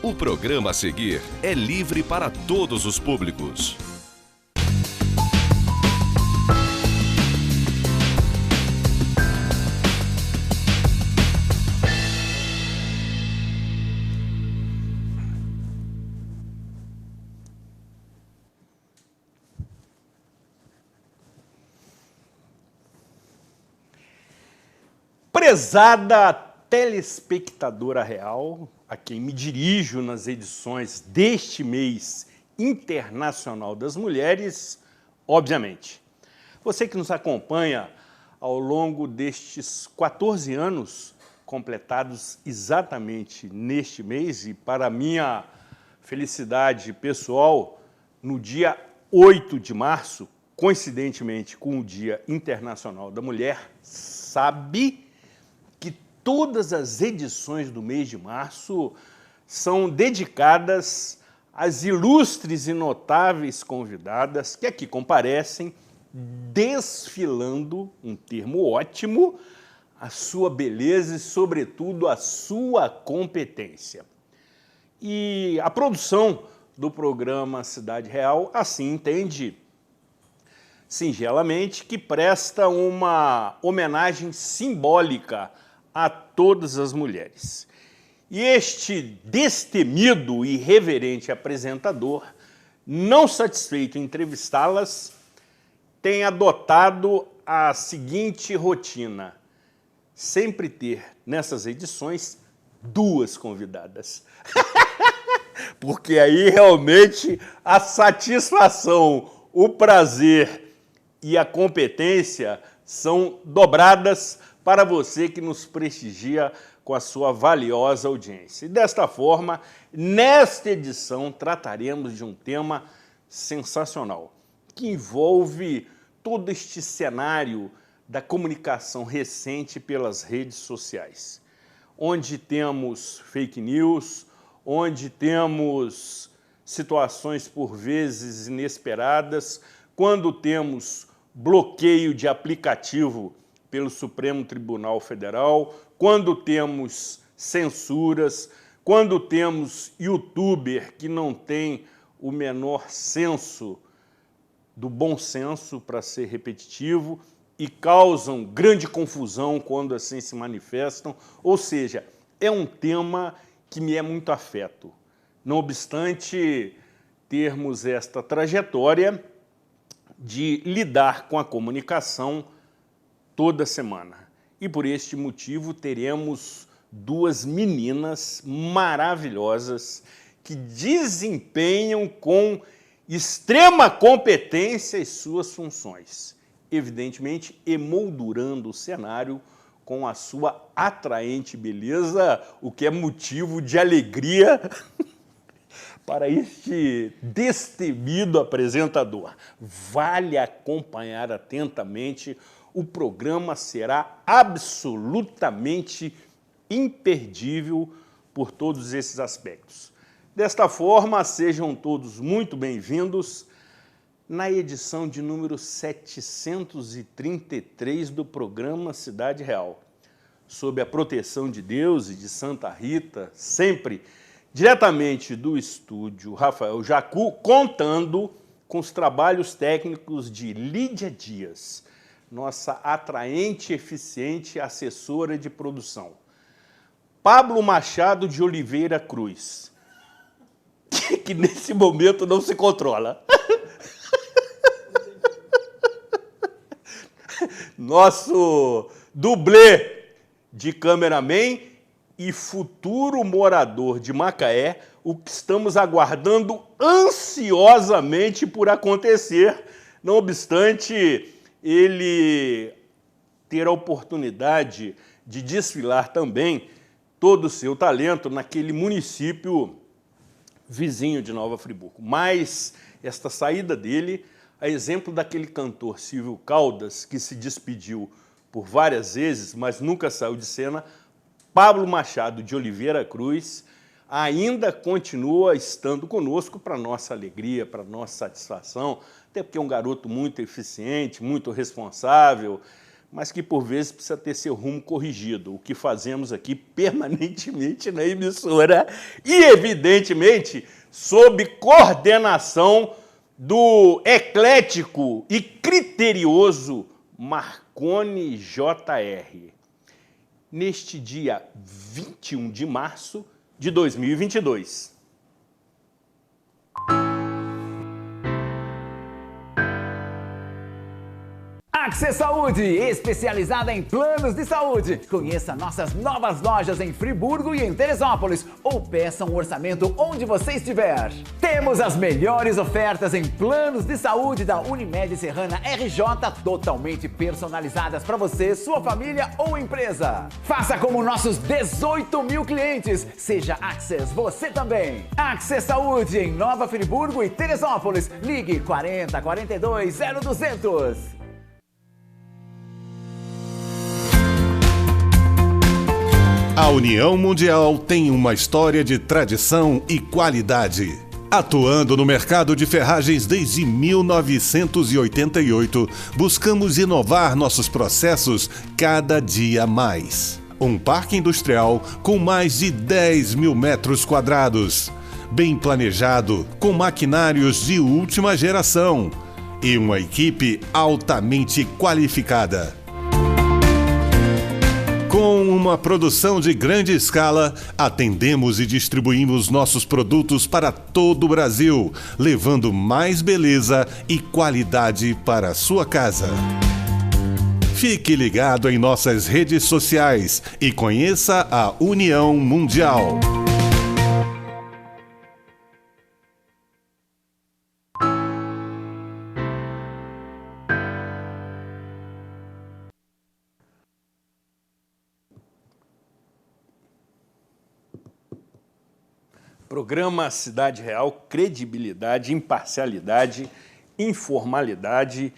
O programa a seguir é livre para todos os públicos. Prezada telespectadora real, a quem me dirijo nas edições deste mês internacional das mulheres, obviamente. Você que nos acompanha ao longo destes 14 anos, completados exatamente neste mês, e para minha felicidade pessoal, no dia 8 de março, coincidentemente com o Dia Internacional da Mulher, sabe que todas as edições do mês de março são dedicadas às ilustres e notáveis convidadas que aqui comparecem, desfilando, um termo ótimo, a sua beleza e, sobretudo, a sua competência. E a produção do programa Cidade Real assim entende, singelamente, que presta uma homenagem simbólica a todas as mulheres. E este destemido e reverente apresentador, não satisfeito em entrevistá-las, tem adotado a seguinte rotina: sempre ter, nessas edições, duas convidadas. Porque aí realmente a satisfação, o prazer e a competência são dobradas para você que nos prestigia com a sua valiosa audiência. E desta forma, nesta edição, trataremos de um tema sensacional, que envolve todo este cenário da comunicação recente pelas redes sociais, onde temos fake news, onde temos situações por vezes inesperadas, quando temos bloqueio de aplicativo pelo Supremo Tribunal Federal, quando temos censuras, quando temos youtuber que não tem o menor senso do bom senso, para ser repetitivo, e causam grande confusão quando assim se manifestam. Ou seja, é um tema que me é muito afeto. Não obstante termos esta trajetória de lidar com a comunicação toda semana. E por este motivo teremos duas meninas maravilhosas que desempenham com extrema competência as suas funções, evidentemente emoldurando o cenário com a sua atraente beleza, o que é motivo de alegria para este destemido apresentador. Vale acompanhar atentamente, o programa será absolutamente imperdível por todos esses aspectos. Desta forma, sejam todos muito bem-vindos na edição de número 733 do programa Cidade Real, sob a proteção de Deus e de Santa Rita, sempre diretamente do estúdio Rafael Jacu, contando com os trabalhos técnicos de Lídia Dias, nossa atraente e eficiente assessora de produção. Pablo Machado de Oliveira Cruz, que nesse momento não se controla. Nosso dublê de cameraman e futuro morador de Macaé, o que estamos aguardando ansiosamente por acontecer, não obstante ele ter a oportunidade de desfilar também todo o seu talento naquele município vizinho de Nova Friburgo. Mas esta saída dele, a exemplo daquele cantor Silvio Caldas, que se despediu por várias vezes, mas nunca saiu de cena, Pablo Machado de Oliveira Cruz ainda continua estando conosco para nossa alegria, para nossa satisfação, até porque é um garoto muito eficiente, muito responsável, mas que por vezes precisa ter seu rumo corrigido, o que fazemos aqui permanentemente na emissora e, evidentemente, sob coordenação do eclético e criterioso Marconi Jr. Neste dia 21 de março de 2022. Access Saúde, especializada em planos de saúde. Conheça nossas novas lojas em Friburgo e em Teresópolis ou peça um orçamento onde você estiver. Temos as melhores ofertas em planos de saúde da Unimed Serrana RJ, totalmente personalizadas para você, sua família ou empresa. Faça como nossos 18 mil clientes. Seja Access você também. Access Saúde em Nova Friburgo e Teresópolis. Ligue 40 42 0200. A União Mundial tem uma história de tradição e qualidade. Atuando no mercado de ferragens desde 1988, buscamos inovar nossos processos cada dia mais. Um parque industrial com mais de 10 mil metros quadrados, bem planejado, com maquinários de última geração e uma equipe altamente qualificada. Com uma produção de grande escala, atendemos e distribuímos nossos produtos para todo o Brasil, levando mais beleza e qualidade para a sua casa. Fique ligado em nossas redes sociais e conheça a União Mundial. Programa Cidade Real, credibilidade, imparcialidade, informalidade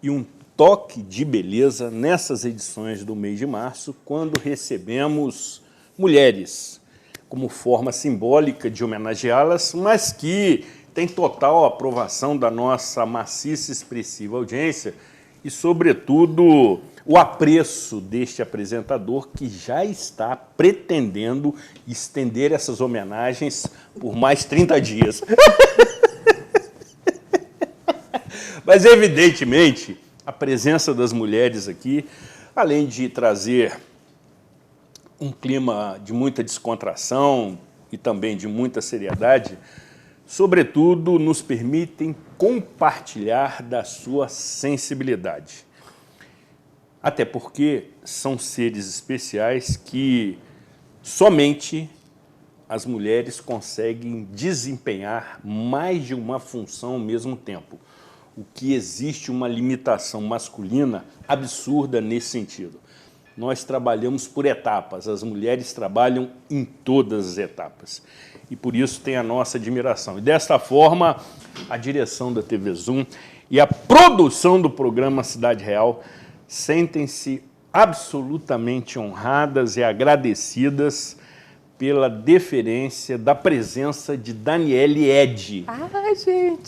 e um toque de beleza nessas edições do mês de março, quando recebemos mulheres, como forma simbólica de homenageá-las, mas que tem total aprovação da nossa maciça e expressiva audiência e, sobretudo, o apreço deste apresentador que já está pretendendo estender essas homenagens por mais 30 dias. Mas, evidentemente, a presença das mulheres aqui, além de trazer um clima de muita descontração e também de muita seriedade, sobretudo nos permitem compartilhar da sua sensibilidade. Até porque são seres especiais que somente as mulheres conseguem desempenhar mais de uma função ao mesmo tempo, o que existe uma limitação masculina absurda nesse sentido. Nós trabalhamos por etapas, as mulheres trabalham em todas as etapas. E por isso tem a nossa admiração. E desta forma, a direção da TV Zoom e a produção do programa Cidade Real sentem-se absolutamente honradas e agradecidas pela deferência da presença de Daniele Ed,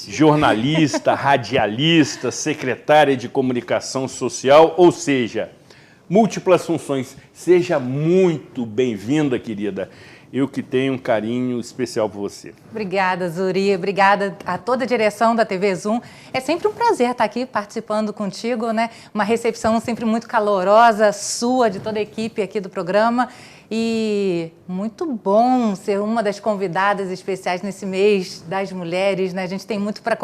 jornalista, radialista, secretária de comunicação social, ou seja, múltiplas funções. Seja muito bem-vinda, querida. Eu que tenho um carinho especial por você. Obrigada, Zuri. Obrigada a toda a direção da TV Zoom. É sempre um prazer estar aqui participando contigo, né? Uma recepção sempre muito calorosa, sua, de toda a equipe aqui do programa. E muito bom ser uma das convidadas especiais nesse mês das mulheres, né? A gente tem muito para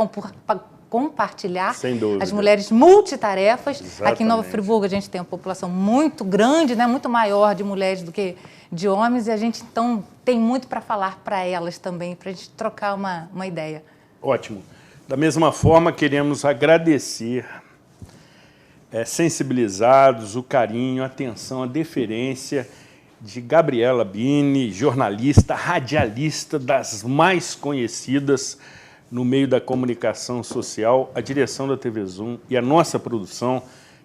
compartilhar. Sem dúvida. As mulheres multitarefas. Exatamente. Aqui em Nova Friburgo a gente tem uma população muito grande, né? Muito maior de mulheres do que de homens, e a gente então tem muito para falar para elas também, para a gente trocar uma ideia. Ótimo. Da mesma forma, queremos agradecer, sensibilizados, o carinho, a atenção, a deferência de Gabriela Bini, jornalista, radialista das mais conhecidas no meio da comunicação social. A direção da TV Zoom e a nossa produção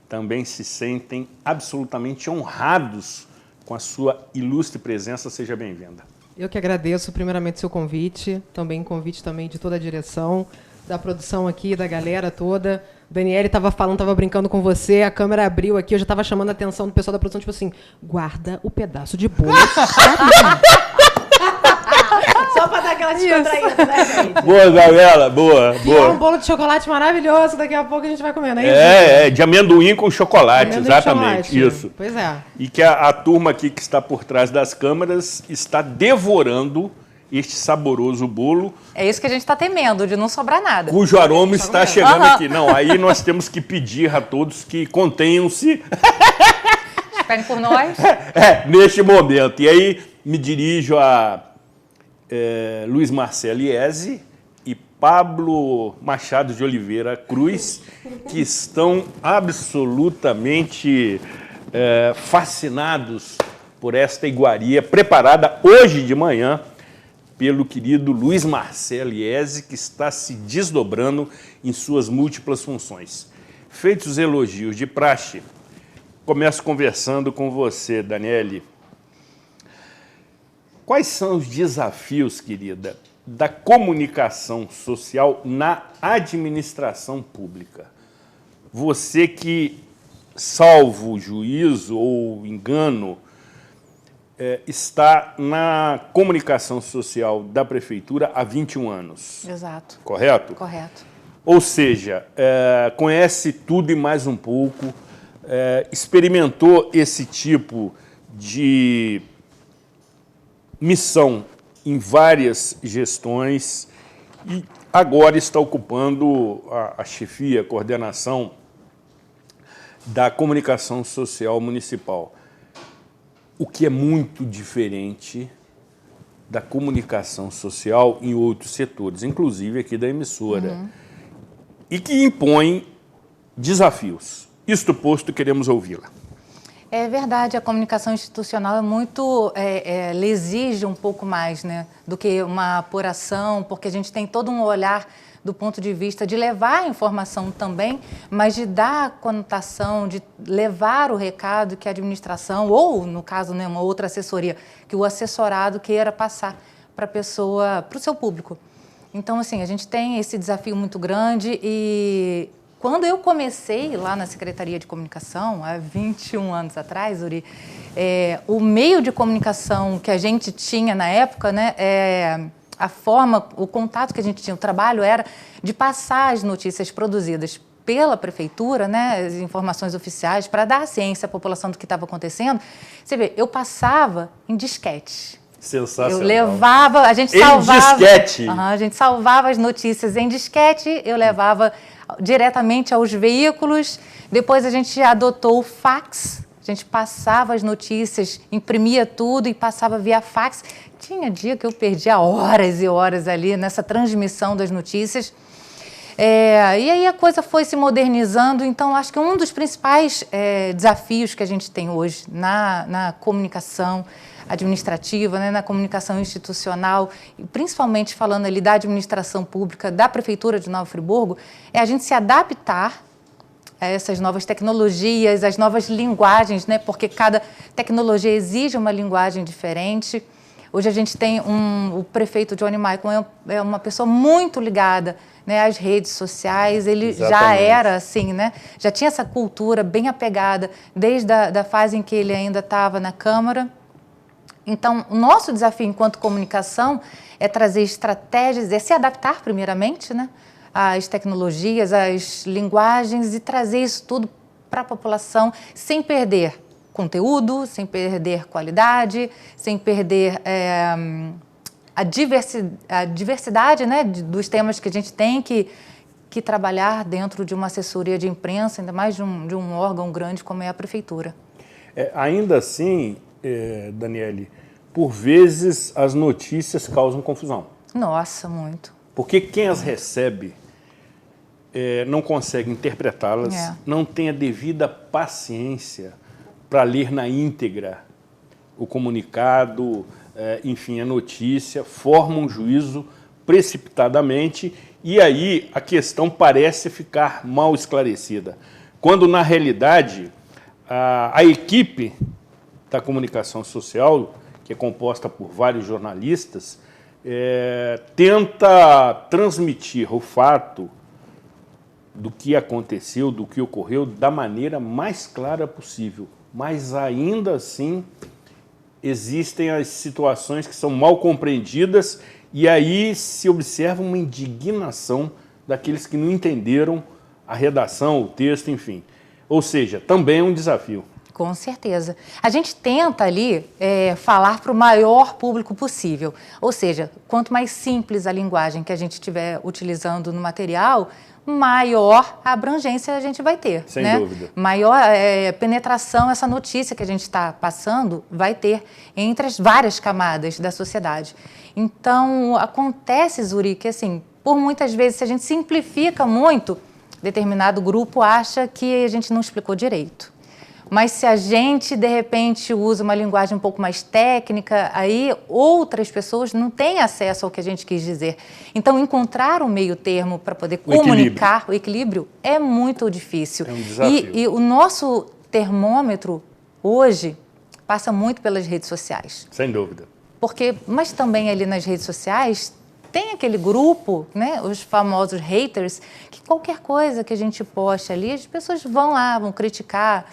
também se sentem absolutamente honrados com a sua ilustre presença. Seja bem-vinda. Eu que agradeço primeiramente o seu convite, também o convite também de toda a direção, da produção aqui, da galera toda. Daniele estava falando, estava brincando com você, a câmera abriu aqui, eu já estava chamando a atenção do pessoal da produção, tipo assim, guarda o pedaço de bolo. Só para dar aquela descontraída, né, gente? Boa, Gabriela, boa, Que é um boa. bolo de chocolate maravilhoso, daqui a pouco a gente vai comer, não é isso? De amendoim com chocolate, Amendoim de exatamente, chocolate. isso. Pois é. E que a turma aqui que está por trás das câmeras está devorando este saboroso bolo, É isso que a gente está temendo, de não sobrar nada. cujo aroma está chegando Aham. aqui. Não, aí nós temos que pedir a todos que contenham-se Esperem por nós. neste momento. E aí me dirijo a Luiz Marcelo Iese e Pablo Machado de Oliveira Cruz, que estão absolutamente fascinados por esta iguaria preparada hoje de manhã pelo querido Luiz Marcelo Iese, que está se desdobrando em suas múltiplas funções. Feitos os elogios de praxe, começo conversando com você, Daniele. Quais são os desafios, querida, da comunicação social na administração pública? Você que, salvo juízo ou engano, está na comunicação social da Prefeitura há 21 anos. Exato. Correto? Correto. Ou seja, conhece tudo e mais um pouco, experimentou esse tipo de missão em várias gestões e agora está ocupando a chefia, a coordenação da comunicação social municipal. O que é muito diferente da comunicação social em outros setores, inclusive aqui da emissora, e que impõe desafios. Isto posto, queremos ouvi-la. É verdade, a comunicação institucional é muito, ela exige um pouco mais, né, do que uma apuração, porque a gente tem todo um olhar do ponto de vista de levar a informação também, mas de dar a conotação, de levar o recado que a administração, ou no caso, né, uma outra assessoria, que o assessorado queira passar para a pessoa, para o seu público. Então, assim, a gente tem esse desafio muito grande e quando eu comecei lá na Secretaria de Comunicação, há 21 anos atrás, Uri, o meio de comunicação que a gente tinha na época, né, a forma, o contato que a gente tinha, o trabalho era de passar as notícias produzidas pela Prefeitura, né, as informações oficiais, para dar a ciência à população do que estava acontecendo. Você vê, eu passava em disquete. Sensacional. Eu levava, a gente em salvava... disquete? A gente salvava as notícias em disquete, eu levava diretamente aos veículos, depois a gente adotou o fax, a gente passava as notícias, imprimia tudo e passava via fax. Tinha dia que eu perdia horas e horas ali nessa transmissão das notícias. E aí a coisa foi se modernizando, então acho que um dos principais desafios que a gente tem hoje na comunicação administrativa, né, na comunicação institucional, e principalmente falando ali da administração pública, da Prefeitura de Nova Friburgo, é a gente se adaptar a essas novas tecnologias, as novas linguagens, né, porque cada tecnologia exige uma linguagem diferente. Hoje a gente tem o prefeito Johnny Maicon, é uma pessoa muito ligada, né, às redes sociais, ele Exatamente. já era assim, né, já tinha essa cultura bem apegada desde a fase em que ele ainda estava na Câmara. Então, o nosso desafio enquanto comunicação é trazer estratégias, é se adaptar primeiramente, né, às tecnologias, às linguagens e trazer isso tudo para a população sem perder conteúdo, sem perder qualidade, sem perder a diversidade, né, dos temas que a gente tem que trabalhar dentro de uma assessoria de imprensa, ainda mais de um órgão grande como é a Prefeitura. Ainda assim, Daniele, por vezes as notícias causam confusão. Nossa, muito. Porque quem as recebe não consegue interpretá-las, não tem a devida paciência para ler na íntegra o comunicado, enfim, a notícia, forma um juízo precipitadamente e aí a questão parece ficar mal esclarecida. Quando, na realidade, a equipe da comunicação social, que é composta por vários jornalistas, tenta transmitir o fato do que aconteceu, do que ocorreu, da maneira mais clara possível. Mas ainda assim existem as situações que são mal compreendidas e aí se observa uma indignação daqueles que não entenderam a redação, o texto, enfim. Ou seja, também é um desafio. Com certeza. A gente tenta ali falar para o maior público possível. Ou seja, quanto mais simples a linguagem que a gente estiver utilizando no material, maior abrangência a gente vai ter. Sem né? dúvida. Maior penetração essa notícia que a gente está passando vai ter entre as várias camadas da sociedade. Então, acontece, Zuri, que assim, por muitas vezes, se a gente simplifica muito, determinado grupo acha que a gente não explicou direito. Mas se a gente, de repente, usa uma linguagem um pouco mais técnica, aí outras pessoas não têm acesso ao que a gente quis dizer. Então, encontrar um meio termo para poder comunicar, o equilíbrio, é muito difícil. É um desafio. E o nosso termômetro, hoje, passa muito pelas redes sociais. Sem dúvida. Mas também ali nas redes sociais, tem aquele grupo, né, os famosos haters, que qualquer coisa que a gente poste ali, as pessoas vão lá, vão criticar.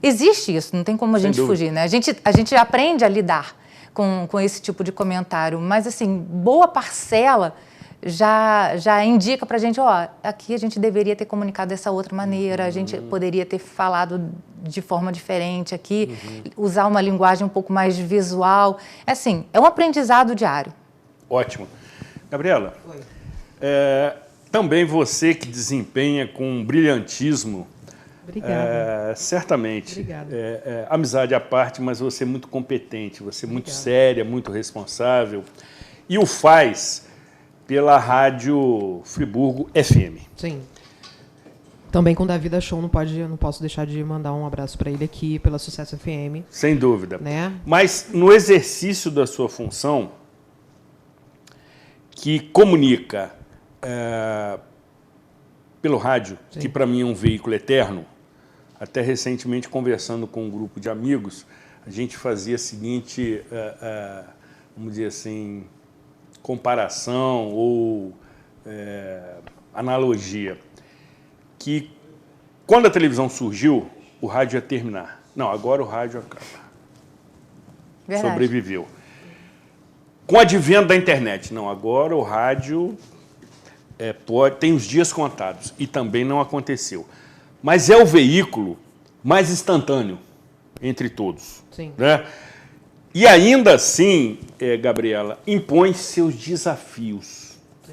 Existe isso, não tem como a gente fugir, né? A gente aprende a lidar com esse tipo de comentário, mas, assim, boa parcela já indica pra gente, aqui a gente deveria ter comunicado dessa outra maneira, a gente poderia ter falado de forma diferente aqui, usar uma linguagem um pouco mais visual. Assim, é um aprendizado diário. Ótimo. Gabriela, também você que desempenha com brilhantismo. Obrigada. Certamente. Obrigada. Amizade à parte, mas você é muito competente, você é muito séria, muito responsável. E o faz pela Rádio Friburgo FM. Sim. Também com o Davi da Show, não posso deixar de mandar um abraço para ele aqui, pela Sucesso FM. Sem dúvida. Né? Mas no exercício da sua função, que comunica pelo rádio, Sim. que para mim é um veículo eterno, até recentemente conversando com um grupo de amigos, a gente fazia a seguinte, vamos dizer assim, comparação ou analogia, que quando a televisão surgiu, o rádio ia terminar. Não, agora o rádio acaba. Verdade. Sobreviveu. Com o advento da internet, não, agora o rádio tem os dias contados e também não aconteceu. Mas é o veículo mais instantâneo entre todos. Sim. Né? E ainda assim, Gabriela, impõe seus desafios. Sim.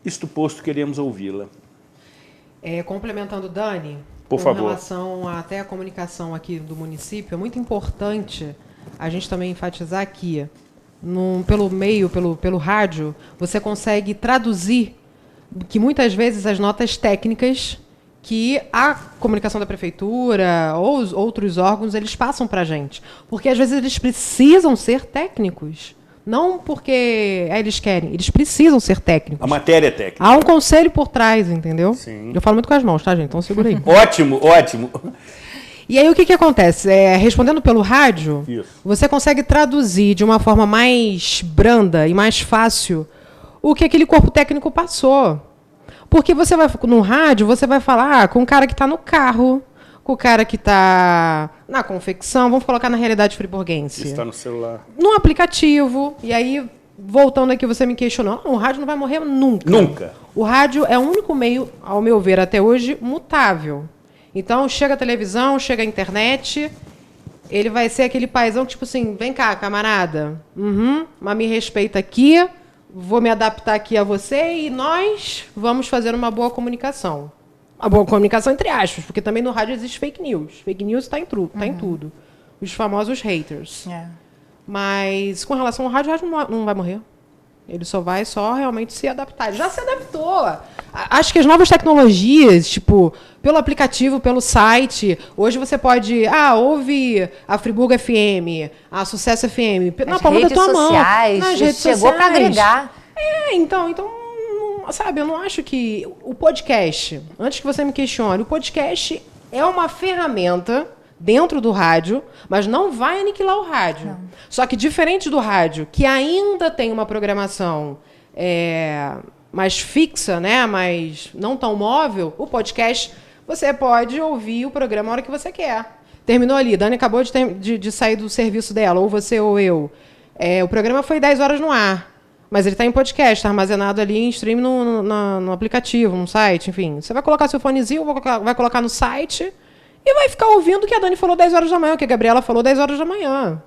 Isto posto, queremos ouvi-la. Complementando, Dani, por favor. Com relação até a comunicação aqui do município, é muito importante a gente também enfatizar que pelo rádio, você consegue traduzir que muitas vezes as notas técnicas que a comunicação da prefeitura ou os outros órgãos eles passam para a gente. Porque às vezes eles precisam ser técnicos. Não porque eles querem, eles precisam ser técnicos. A matéria é técnica. Há um conselho por trás, entendeu? Sim. Eu falo muito com as mãos, tá, gente? Então segura aí. Ótimo, ótimo. E aí o que acontece? Respondendo pelo rádio, Isso. você consegue traduzir de uma forma mais branda e mais fácil o que aquele corpo técnico passou. Porque você vai no rádio, você vai falar com o cara que está no carro, com o cara que está na confecção, vamos colocar na realidade friburguense. Está no celular. No aplicativo, e aí, voltando aqui, você me questionou, o rádio não vai morrer nunca. Nunca. O rádio é o único meio, ao meu ver, até hoje, mutável. Então, chega a televisão, chega a internet, ele vai ser aquele paizão que, tipo assim, vem cá, camarada, mas me respeita aqui, vou me adaptar aqui a você e nós vamos fazer uma boa comunicação. Uma boa comunicação entre aspas, porque também no rádio existe fake news. Fake news está em tudo. Os famosos haters. Mas, com relação ao rádio, o rádio não vai morrer. Ele só vai realmente se adaptar. Ele já se adaptou. Acho que as novas tecnologias, tipo, pelo aplicativo, pelo site, hoje você pode, ouve a Friburgo FM, a Sucesso FM, na palma da tua mão. Nas redes sociais. Chegou para agregar. Então, sabe, eu não acho que o podcast, antes que você me questione, o podcast é uma ferramenta dentro do rádio, mas não vai aniquilar o rádio. Não. Só que diferente do rádio, que ainda tem uma programação mais fixa, né, mas não tão móvel, o podcast, você pode ouvir o programa a hora que você quer. Terminou ali, Dani acabou de sair do serviço dela, ou você ou eu. O programa foi 10 horas no ar, mas ele está em podcast, está armazenado ali em stream no aplicativo, no site, enfim. Você vai colocar seu fonezinho, vai colocar no site e vai ficar ouvindo o que a Dani falou 10 horas da manhã, o que a Gabriela falou 10 horas da manhã.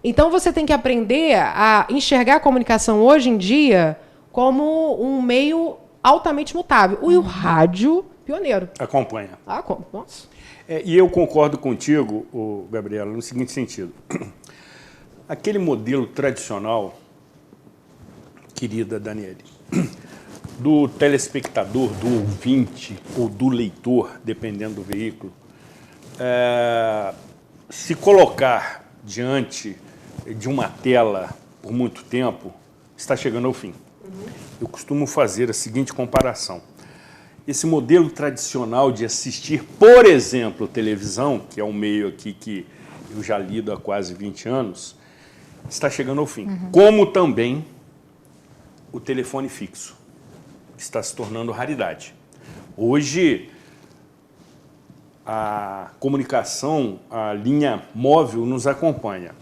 Então você tem que aprender a enxergar a comunicação hoje em dia como um meio altamente mutável. E o rádio, pioneiro. Acompanha. Nossa. E eu concordo contigo, Gabriela, no seguinte sentido. Aquele modelo tradicional, querida Daniele, do telespectador, do ouvinte ou do leitor, dependendo do veículo, se colocar diante de uma tela por muito tempo, está chegando ao fim. Eu costumo fazer a seguinte comparação. Esse modelo tradicional de assistir, por exemplo, televisão, que é um meio aqui que eu já lido há quase 20 anos, está chegando ao fim. Como também o telefone fixo, que está se tornando raridade. Hoje, a comunicação, a linha móvel nos acompanha.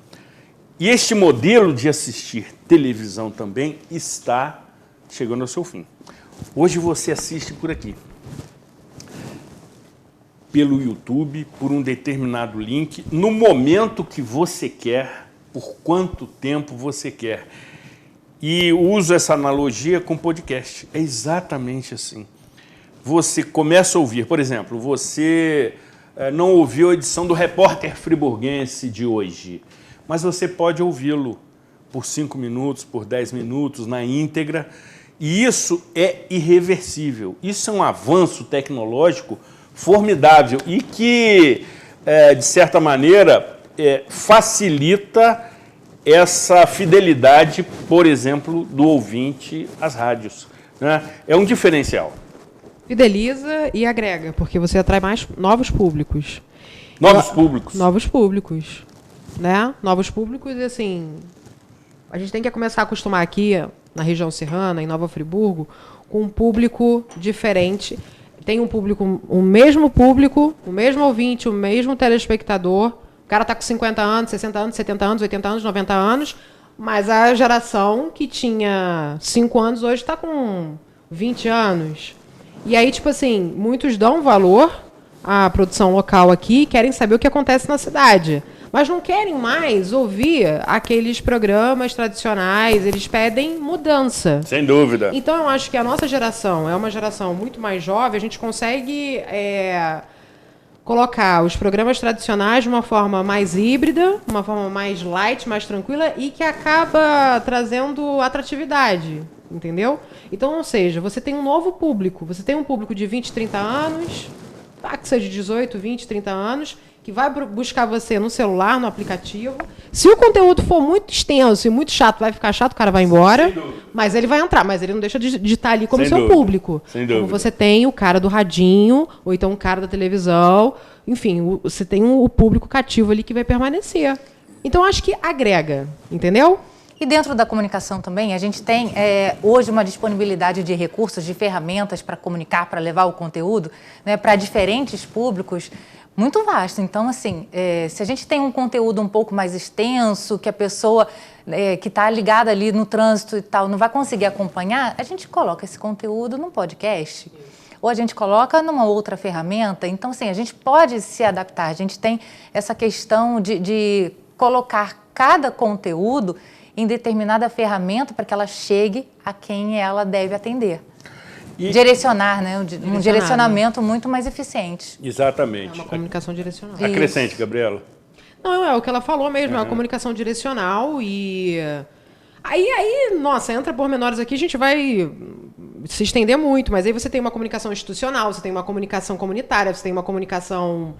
E este modelo de assistir televisão também está chegando ao seu fim. Hoje você assiste por aqui, pelo YouTube, por um determinado link, no momento que você quer, por quanto tempo você quer. E uso essa analogia com podcast. É exatamente assim. Você começa a ouvir, por exemplo, você não ouviu a edição do Repórter Friburguense de hoje, mas você pode ouvi-lo por 5 minutos, por 10 minutos, na íntegra. E isso é irreversível. Isso é um avanço tecnológico formidável e que, de certa maneira, facilita essa fidelidade, por exemplo, do ouvinte às rádios, né? É um diferencial. Fideliza e agrega, porque você atrai mais novos públicos. Novos públicos. Novos públicos, né? Novos públicos, e assim, a gente tem que começar a acostumar aqui, na região serrana, em Nova Friburgo, com um público diferente. Tem um público, o mesmo ouvinte, o mesmo telespectador. O cara está com 50 anos, 60 anos, 70 anos, 80 anos, 90 anos, mas a geração que tinha 5 anos hoje está com 20 anos. E aí, tipo assim, muitos dão valor à produção local aqui, querem saber o que acontece na cidade, mas não querem mais ouvir aqueles programas tradicionais, eles pedem mudança. Sem dúvida. Então, eu acho que a nossa geração é uma geração muito mais jovem, a gente consegue colocar os programas tradicionais de uma forma mais híbrida, uma forma mais light, mais tranquila e que acaba trazendo atratividade, entendeu? Então, ou seja, você tem um novo público, você tem um público de 20, 30 anos, que seja de 18, 20, 30 anos, que vai buscar você no celular, no aplicativo. Se o conteúdo for muito extenso e muito chato, vai ficar chato, o cara vai embora, mas ele vai entrar, mas ele não deixa de estar ali como seu público. Sem dúvida. Como você tem o cara do radinho, ou então o cara da televisão, enfim, você tem o público cativo ali que vai permanecer. Então, acho que agrega, entendeu? E dentro da comunicação também, a gente tem hoje uma disponibilidade de recursos, de ferramentas para comunicar, para levar o conteúdo, né, para diferentes públicos, muito vasto. Então, assim, se a gente tem um conteúdo um pouco mais extenso, que a pessoa que está ligada ali no trânsito e tal não vai conseguir acompanhar, a gente coloca esse conteúdo num podcast. Ou a gente coloca numa outra ferramenta. Então, assim, a gente pode se adaptar. A gente tem essa questão de colocar cada conteúdo em determinada ferramenta para que ela chegue a quem ela deve atender. Direcionar, né? Um direcionamento muito mais eficiente. Exatamente. É uma comunicação direcional. Acrescente, Gabriela. Não, é o que ela falou mesmo, é uma comunicação direcional e... Aí, nossa, entra pormenores aqui, a gente vai se estender muito, mas aí você tem uma comunicação institucional, você tem uma comunicação comunitária, você tem uma comunicação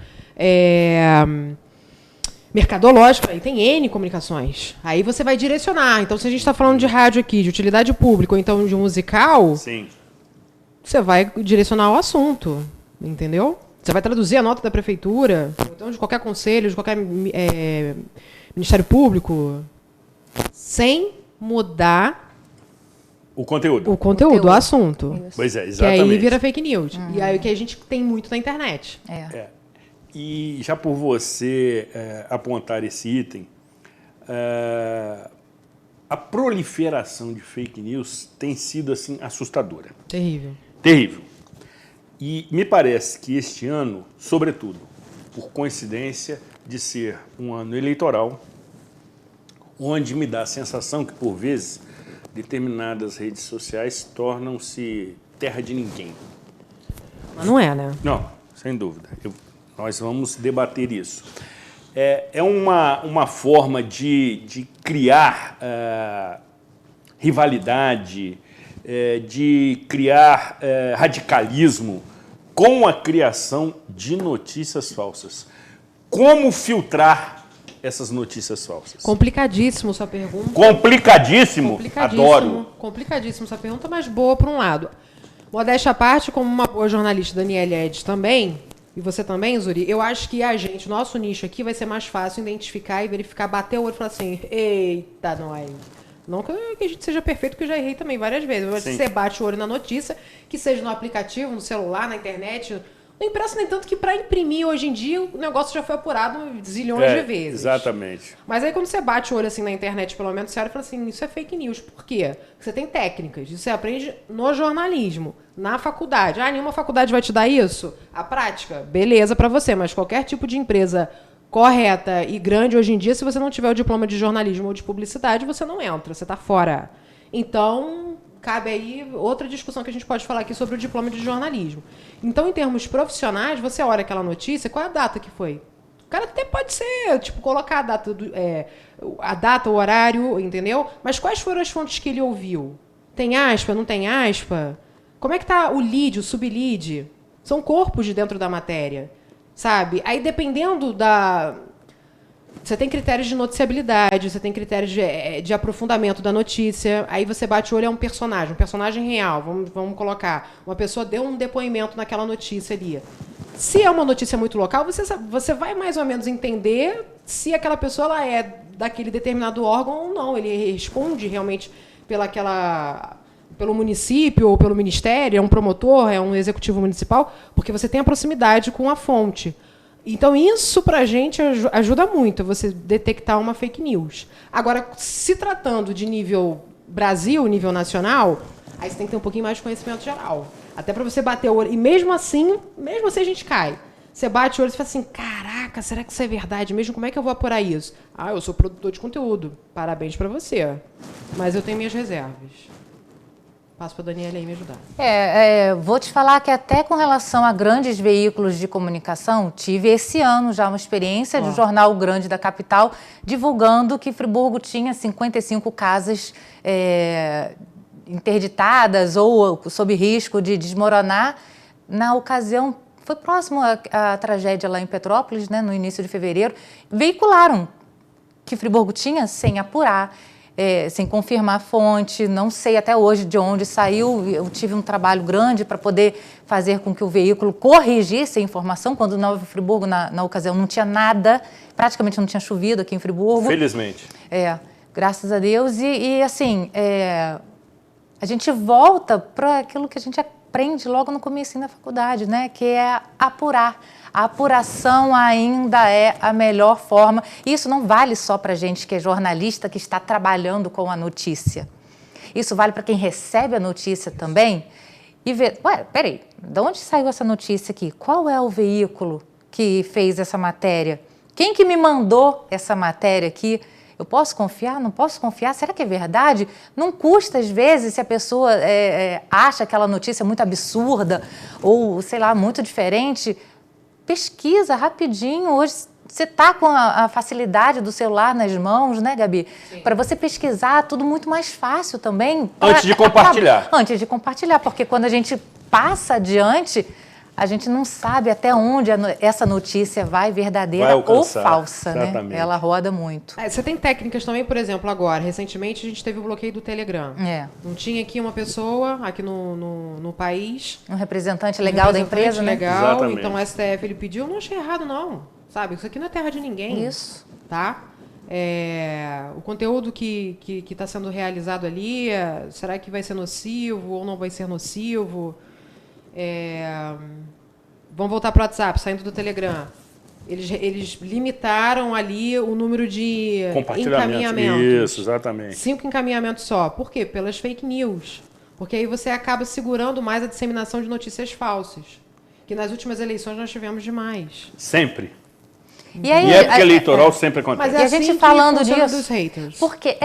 mercadológica, aí tem N comunicações. Aí você vai direcionar. Então, se a gente está falando de rádio aqui, de utilidade pública, ou então de musical... Sim. Você vai direcionar o assunto, entendeu? Você vai traduzir a nota da prefeitura, ou então de qualquer conselho, de qualquer Ministério Público, sem mudar o conteúdo. O assunto. Isso. Pois é, Que exatamente. aí vira fake news. E aí o que a gente tem muito na internet. E já por você apontar esse item, a proliferação de fake news tem sido assim assustadora. Terrível. Terrível. E me parece que este ano, sobretudo, por coincidência de ser um ano eleitoral, onde me dá a sensação que, por vezes, determinadas redes sociais tornam-se terra de ninguém. Mas não é, né? Não, sem dúvida. Nós vamos debater isso. É uma forma de criar rivalidade, de criar radicalismo com a criação de notícias falsas. Como filtrar essas notícias falsas? Complicadíssimo sua pergunta. Complicadíssimo? Adoro. Complicadíssimo sua pergunta, mas boa por um lado. Modéstia à parte, como uma boa jornalista, Daniela Ed também, e você também, Zuri, eu acho que a gente, nosso nicho aqui, vai ser mais fácil identificar e verificar, bater o olho e falar assim, eita, nós. Não que a gente seja perfeito, porque eu já errei também várias vezes. Mas você bate o olho na notícia, que seja no aplicativo, no celular, na internet. Não impressa nem tanto que para imprimir hoje em dia o negócio já foi apurado zilhões de vezes. Exatamente. Mas aí quando você bate o olho assim na internet, pelo menos, você olha e fala assim, isso é fake news. Por quê? Porque você tem técnicas, isso você aprende no jornalismo, na faculdade. Nenhuma faculdade vai te dar isso? A prática? Beleza para você, mas qualquer tipo de empresa correta e grande hoje em dia, se você não tiver o diploma de jornalismo ou de publicidade, você não entra, você está fora. Então, cabe aí outra discussão que a gente pode falar aqui sobre o diploma de jornalismo. Então, em termos profissionais, você olha aquela notícia, qual é a data que foi? O cara até pode ser, tipo, colocar a data, o horário, entendeu? Mas quais foram as fontes que ele ouviu? Tem aspa, não tem aspa? Como é que está o lead, o sublead? São corpos de dentro da matéria. Sabe? Aí, dependendo da... Você tem critérios de noticiabilidade, você tem critérios de aprofundamento da notícia. Aí você bate o olho, é um personagem real. Vamos colocar. Uma pessoa deu um depoimento naquela notícia ali. Se é uma notícia muito local, você vai mais ou menos entender se aquela pessoa ela é daquele determinado órgão ou não. Ele responde realmente pelo município ou pelo ministério, é um promotor, é um executivo municipal, porque você tem a proximidade com a fonte. Então, isso, para a gente, ajuda muito, você detectar uma fake news. Agora, se tratando de nível Brasil, nível nacional, aí você tem que ter um pouquinho mais de conhecimento geral. Até para você bater o olho. E mesmo assim a gente cai. Você bate o olho e fala assim, caraca, será que isso é verdade mesmo? Como é que eu vou apurar isso? Eu sou produtor de conteúdo. Parabéns para você. Mas eu tenho minhas reservas. Passo para a Daniela aí me ajudar. Vou te falar que até com relação a grandes veículos de comunicação, tive esse ano já uma experiência de um jornal grande da capital divulgando que Friburgo tinha 55 casas interditadas ou sob risco de desmoronar. Na ocasião, foi próximo à tragédia lá em Petrópolis, né, no início de fevereiro, veicularam que Friburgo tinha sem apurar. Sem confirmar a fonte, não sei até hoje de onde saiu. Eu tive um trabalho grande para poder fazer com que o veículo corrigisse a informação, quando Nova Friburgo, na ocasião, não tinha nada, praticamente não tinha chovido aqui em Friburgo. Felizmente. Graças a Deus. E assim, a gente volta para aquilo que a gente aprende logo no comecinho da faculdade, né? Que é apurar. A apuração ainda é a melhor forma. Isso não vale só para a gente que é jornalista, que está trabalhando com a notícia. Isso vale para quem recebe a notícia também e vê, peraí, de onde saiu essa notícia aqui? Qual é o veículo que fez essa matéria? Quem que me mandou essa matéria aqui? Eu posso confiar? Não posso confiar? Será que é verdade? Não custa, às vezes, se a pessoa acha aquela notícia muito absurda ou, sei lá, muito diferente. Pesquisa rapidinho. Hoje você está com a facilidade do celular nas mãos, né, Gabi? Para você pesquisar, tudo muito mais fácil também. Antes de compartilhar. Antes de compartilhar, porque quando a gente passa adiante, a gente não sabe até onde essa notícia vai verdadeira Vai alcançar, ou falsa, exatamente. né? Ela roda muito. Você tem técnicas também, por exemplo, agora, recentemente a gente teve o bloqueio do Telegram. Não tinha aqui uma pessoa, aqui no país... Um representante legal da empresa, né? Legal, Exatamente. então o STF ele pediu, eu não achei errado não, sabe? Isso aqui não é terra de ninguém. Isso. Tá? O conteúdo que está sendo realizado ali, será que vai ser nocivo ou não vai ser nocivo? Vamos voltar para o WhatsApp, saindo do Telegram. Eles limitaram ali o número de encaminhamentos. Isso, exatamente. 5 encaminhamentos só. Por quê? Pelas fake news. Porque aí você acaba segurando mais a disseminação de notícias falsas. Que nas últimas eleições nós tivemos demais. Sempre. E aí, Em época eleitoral sempre acontece. Mas E a assim gente que falando funciona disso, dos haters. porque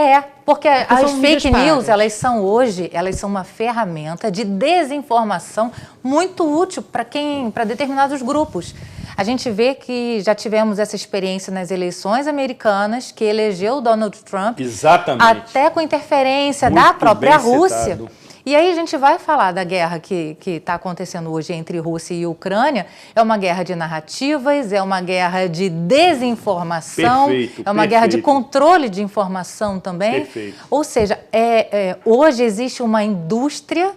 as são fake mídias news, pagas. elas são hoje, elas são uma ferramenta de desinformação muito útil para determinados grupos. A gente vê que já tivemos essa experiência nas eleições americanas, que elegeu o Donald Trump, Exatamente. até com interferência Muito da própria bem Rússia. citado. E aí a gente vai falar da guerra que está acontecendo hoje entre Rússia e Ucrânia. É uma guerra de narrativas, é uma guerra de desinformação, Perfeito, é uma guerra de perfeito. controle de informação também. Perfeito. Ou seja, hoje existe uma indústria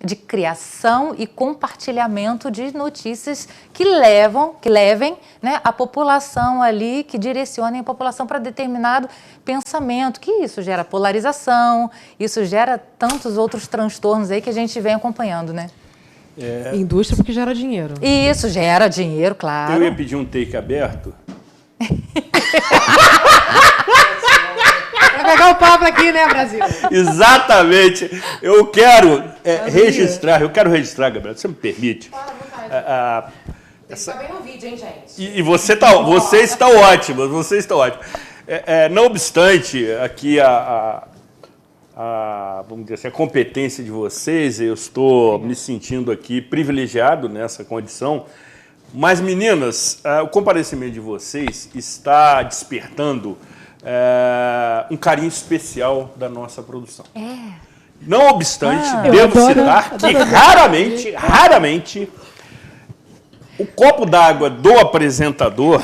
de criação e compartilhamento de notícias que levem, né, a população ali, que direcionem a população para determinado pensamento, que isso gera polarização, isso gera tantos outros transtornos aí que a gente vem acompanhando, né? Indústria porque gera dinheiro. E isso gera dinheiro, claro. Eu ia pedir um take aberto. Vai pegar o papo aqui, né, Brasil? Exatamente. Eu quero registrar, Gabriela, você me permite? Tem que saber no vídeo, hein, gente? E você está ótimo, você está ótimo. Não obstante, aqui vamos dizer assim, a competência de vocês, eu estou me sentindo aqui privilegiado nessa condição. Mas, meninas, o comparecimento de vocês está despertando um carinho especial da nossa produção. Não obstante, devo citar que raramente, o copo d'água do apresentador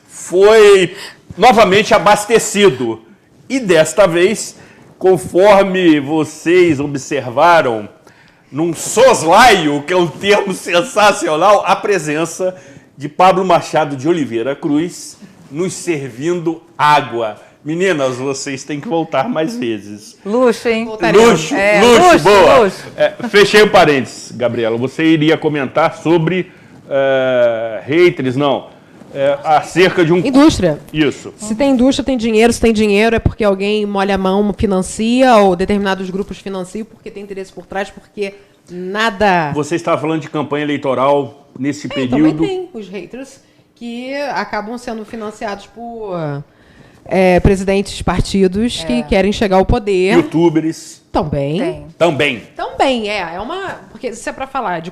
foi novamente abastecido. E desta vez, conforme vocês observaram, num soslaio, que é um termo sensacional, a presença de Pablo Machado de Oliveira Cruz nos servindo água. Meninas, vocês têm que voltar mais vezes. Luxo, hein? Luxo, boa. Luxo. Fechei o parênteses, Gabriela. Você iria comentar sobre haters, não. Acerca de um... Indústria. Isso. Se tem indústria, tem dinheiro. Se tem dinheiro, é porque alguém molha a mão, financia, ou determinados grupos financiam, porque tem interesse por trás, porque nada... Você estava falando de campanha eleitoral nesse Também período. tem os haters que acabam sendo financiados por presidentes de partidos que querem chegar ao poder. YouTubers. Também. Tem. Também. Também, é uma... Porque se é para falar de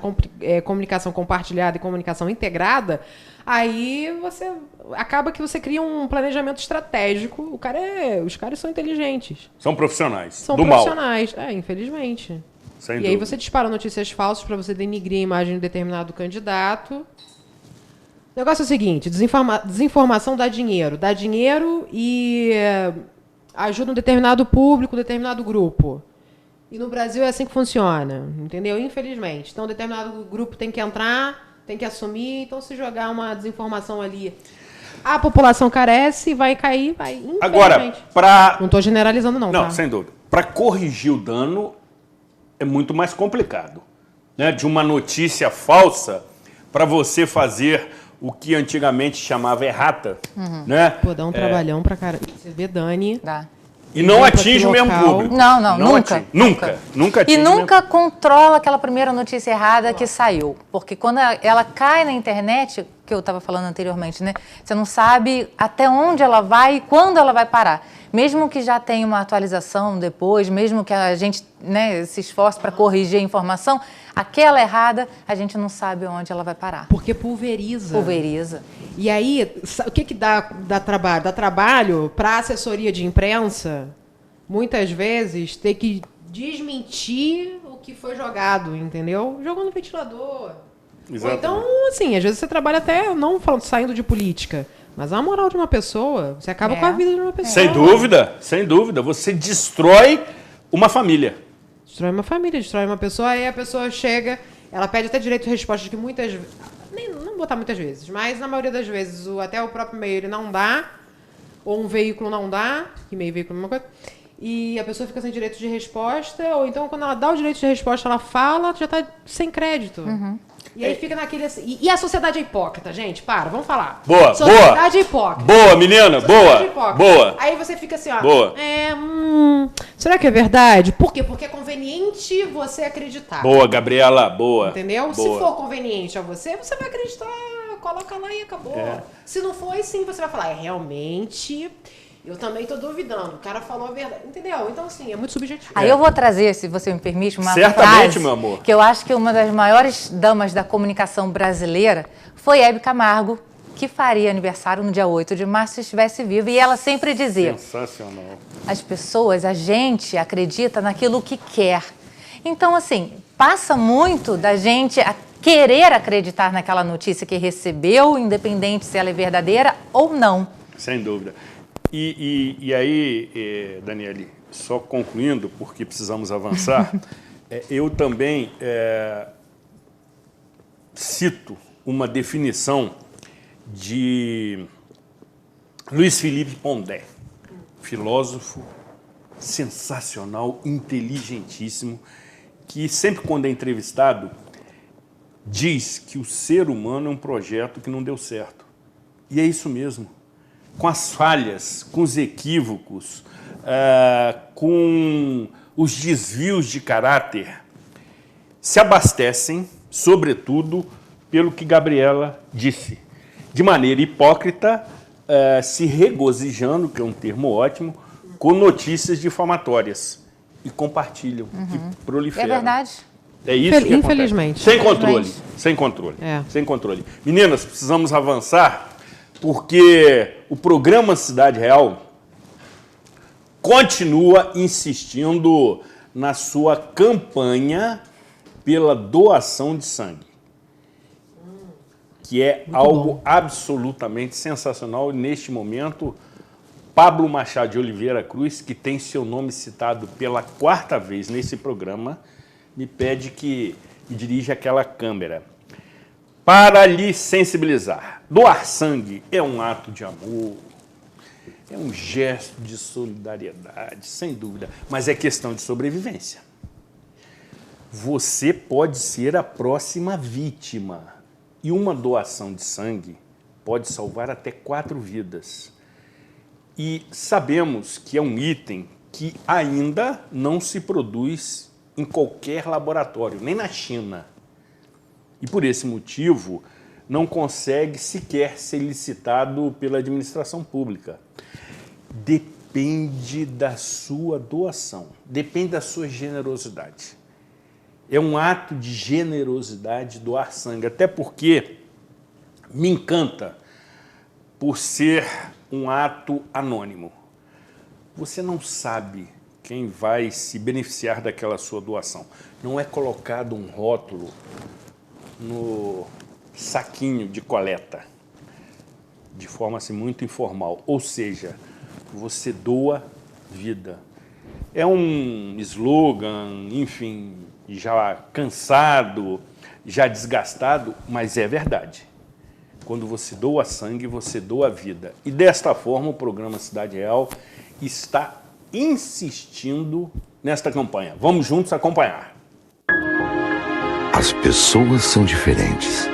comunicação compartilhada e comunicação integrada, aí você... Acaba que você cria um planejamento estratégico. Os caras são inteligentes. São profissionais. São do mal. profissionais. Infelizmente. Sem E dúvida. aí você dispara notícias falsas para você denigrir a imagem de determinado candidato. O negócio é o seguinte, desinformação dá dinheiro. Dá dinheiro e ajuda um determinado público, um determinado grupo. E no Brasil é assim que funciona, entendeu? Infelizmente. Então, determinado grupo tem que entrar, tem que assumir. Então, se jogar uma desinformação ali, a população carece e vai cair, vai, infelizmente. Agora, Não estou generalizando, não, Não, tá? sem dúvida. Para corrigir o dano é muito mais complicado. Né? De uma notícia falsa, para você fazer o que antigamente chamava errata. Né? Pô, dá um trabalhão pra caramba. Você vê Dani... Dá. E não Exemplo atinge aqui o mesmo local. público. Não, nunca. atinge. Nunca atinge E o mesmo nunca controla aquela primeira notícia errada que saiu. Porque quando ela cai na internet, que eu estava falando anteriormente, né? Você não sabe até onde ela vai e quando ela vai parar. Mesmo que já tenha uma atualização depois, mesmo que a gente, né, se esforce para corrigir a informação, aquela errada, a gente não sabe onde ela vai parar. Porque pulveriza. Pulveriza. E aí, o que dá trabalho? Dá trabalho para a assessoria de imprensa, muitas vezes, ter que desmentir o que foi jogado, entendeu? Jogou no ventilador. Exatamente. Ou então, assim, às vezes você trabalha até, não falando, saindo de política, mas a moral de uma pessoa, você acaba com a vida de uma pessoa. Sem dúvida, sem dúvida. Você destrói uma família. Destrói uma família, destrói uma pessoa, aí a pessoa chega, ela pede até direito de resposta, que muitas vezes, não vou botar muitas vezes, mas na maioria das vezes, até o próprio meio ele não dá, ou um veículo não dá, que meio veículo é uma coisa, e a pessoa fica sem direito de resposta, ou então quando ela dá o direito de resposta, ela fala, já tá sem crédito. E aí fica naquele assim. E a sociedade é hipócrita, gente. Vamos falar. Boa, sociedade é hipócrita. Boa, menina, Sociedade boa, boa. Aí você fica assim, ó. Boa. Será que é verdade? Por quê? Porque é conveniente você acreditar. Boa, Gabriela, boa. Entendeu? Boa. Se for conveniente a você, você vai acreditar. Coloca lá e acabou. Se não for, sim, você vai falar. Realmente... Eu também tô duvidando. O cara falou a verdade. Entendeu? Então, assim, é muito subjetivo. Aí eu vou trazer, se você me permite, uma Certamente, frase meu amor. que eu acho que uma das maiores damas da comunicação brasileira foi Hebe Camargo, que faria aniversário no dia 8 de março se estivesse viva. E ela sempre dizia... Sensacional. As pessoas, a gente acredita naquilo que quer. Então, assim, passa muito da gente a querer acreditar naquela notícia que recebeu, independente se ela é verdadeira ou não. Sem dúvida. E aí, Daniele, só concluindo, porque precisamos avançar, eu também cito uma definição de Luiz Felipe Pondé, filósofo sensacional, inteligentíssimo, que sempre quando é entrevistado diz que o ser humano é um projeto que não deu certo. E é isso mesmo. Com as falhas, com os equívocos, com os desvios de caráter, se abastecem, sobretudo, pelo que Gabriela disse. De maneira hipócrita, se regozijando, que é um termo ótimo, com notícias difamatórias. E compartilham, e proliferam. É verdade. É isso que Infelizmente. acontece. Sem controle. Sem controle. Sem controle. Meninas, precisamos avançar, porque o programa Cidade Real continua insistindo na sua campanha pela doação de sangue, que é muito algo absolutamente sensacional. E neste momento, Pablo Machado de Oliveira Cruz, que tem seu nome citado pela 4ª vez nesse programa, me pede que dirija aquela câmera para lhe sensibilizar. Doar sangue é um ato de amor, é um gesto de solidariedade, sem dúvida, mas é questão de sobrevivência. Você pode ser a próxima vítima e uma doação de sangue pode salvar até 4 vidas. E sabemos que é um item que ainda não se produz em qualquer laboratório, nem na China. E por esse motivo não consegue sequer ser licitado pela administração pública. Depende da sua doação, depende da sua generosidade. É um ato de generosidade doar sangue, até porque me encanta por ser um ato anônimo. Você não sabe quem vai se beneficiar daquela sua doação. Não é colocado um rótulo no saquinho de coleta, de forma assim, muito informal. Ou seja, você doa vida. É um slogan, enfim, já cansado, já desgastado, mas é verdade. Quando você doa sangue, você doa vida. E desta forma, o programa Cidade Real está insistindo nesta campanha. Vamos juntos acompanhar. As pessoas são diferentes.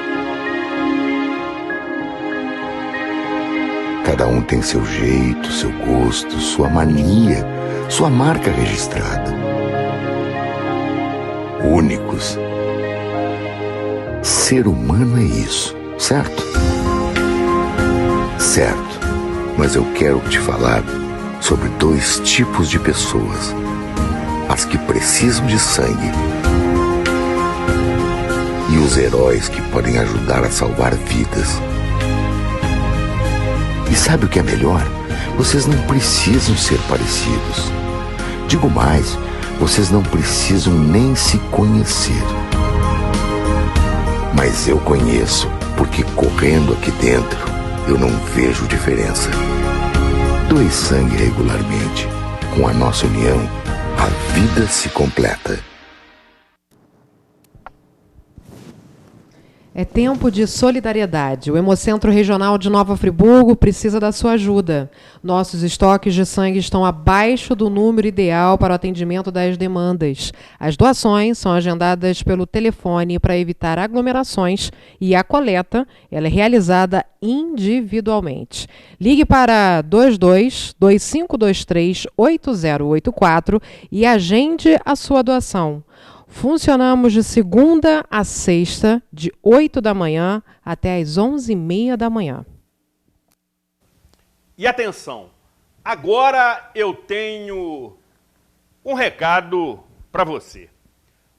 Cada um tem seu jeito, seu gosto, sua mania, sua marca registrada. Únicos. Ser humano é isso, certo? Certo. Mas eu quero te falar sobre 2 tipos de pessoas. As que precisam de sangue e os heróis que podem ajudar a salvar vidas. E sabe o que é melhor? Vocês não precisam ser parecidos. Digo mais, vocês não precisam nem se conhecer. Mas eu conheço, porque correndo aqui dentro, eu não vejo diferença. Doe sangue regularmente. Com a nossa união, a vida se completa. É tempo de solidariedade. O Hemocentro Regional de Nova Friburgo precisa da sua ajuda. Nossos estoques de sangue estão abaixo do número ideal para o atendimento das demandas. As doações são agendadas pelo telefone para evitar aglomerações e a coleta ela é realizada individualmente. Ligue para 22-2523-8084 e agende a sua doação. Funcionamos de segunda a sexta, de 8 da manhã até às 11h30 da manhã. E atenção, agora eu tenho um recado para você.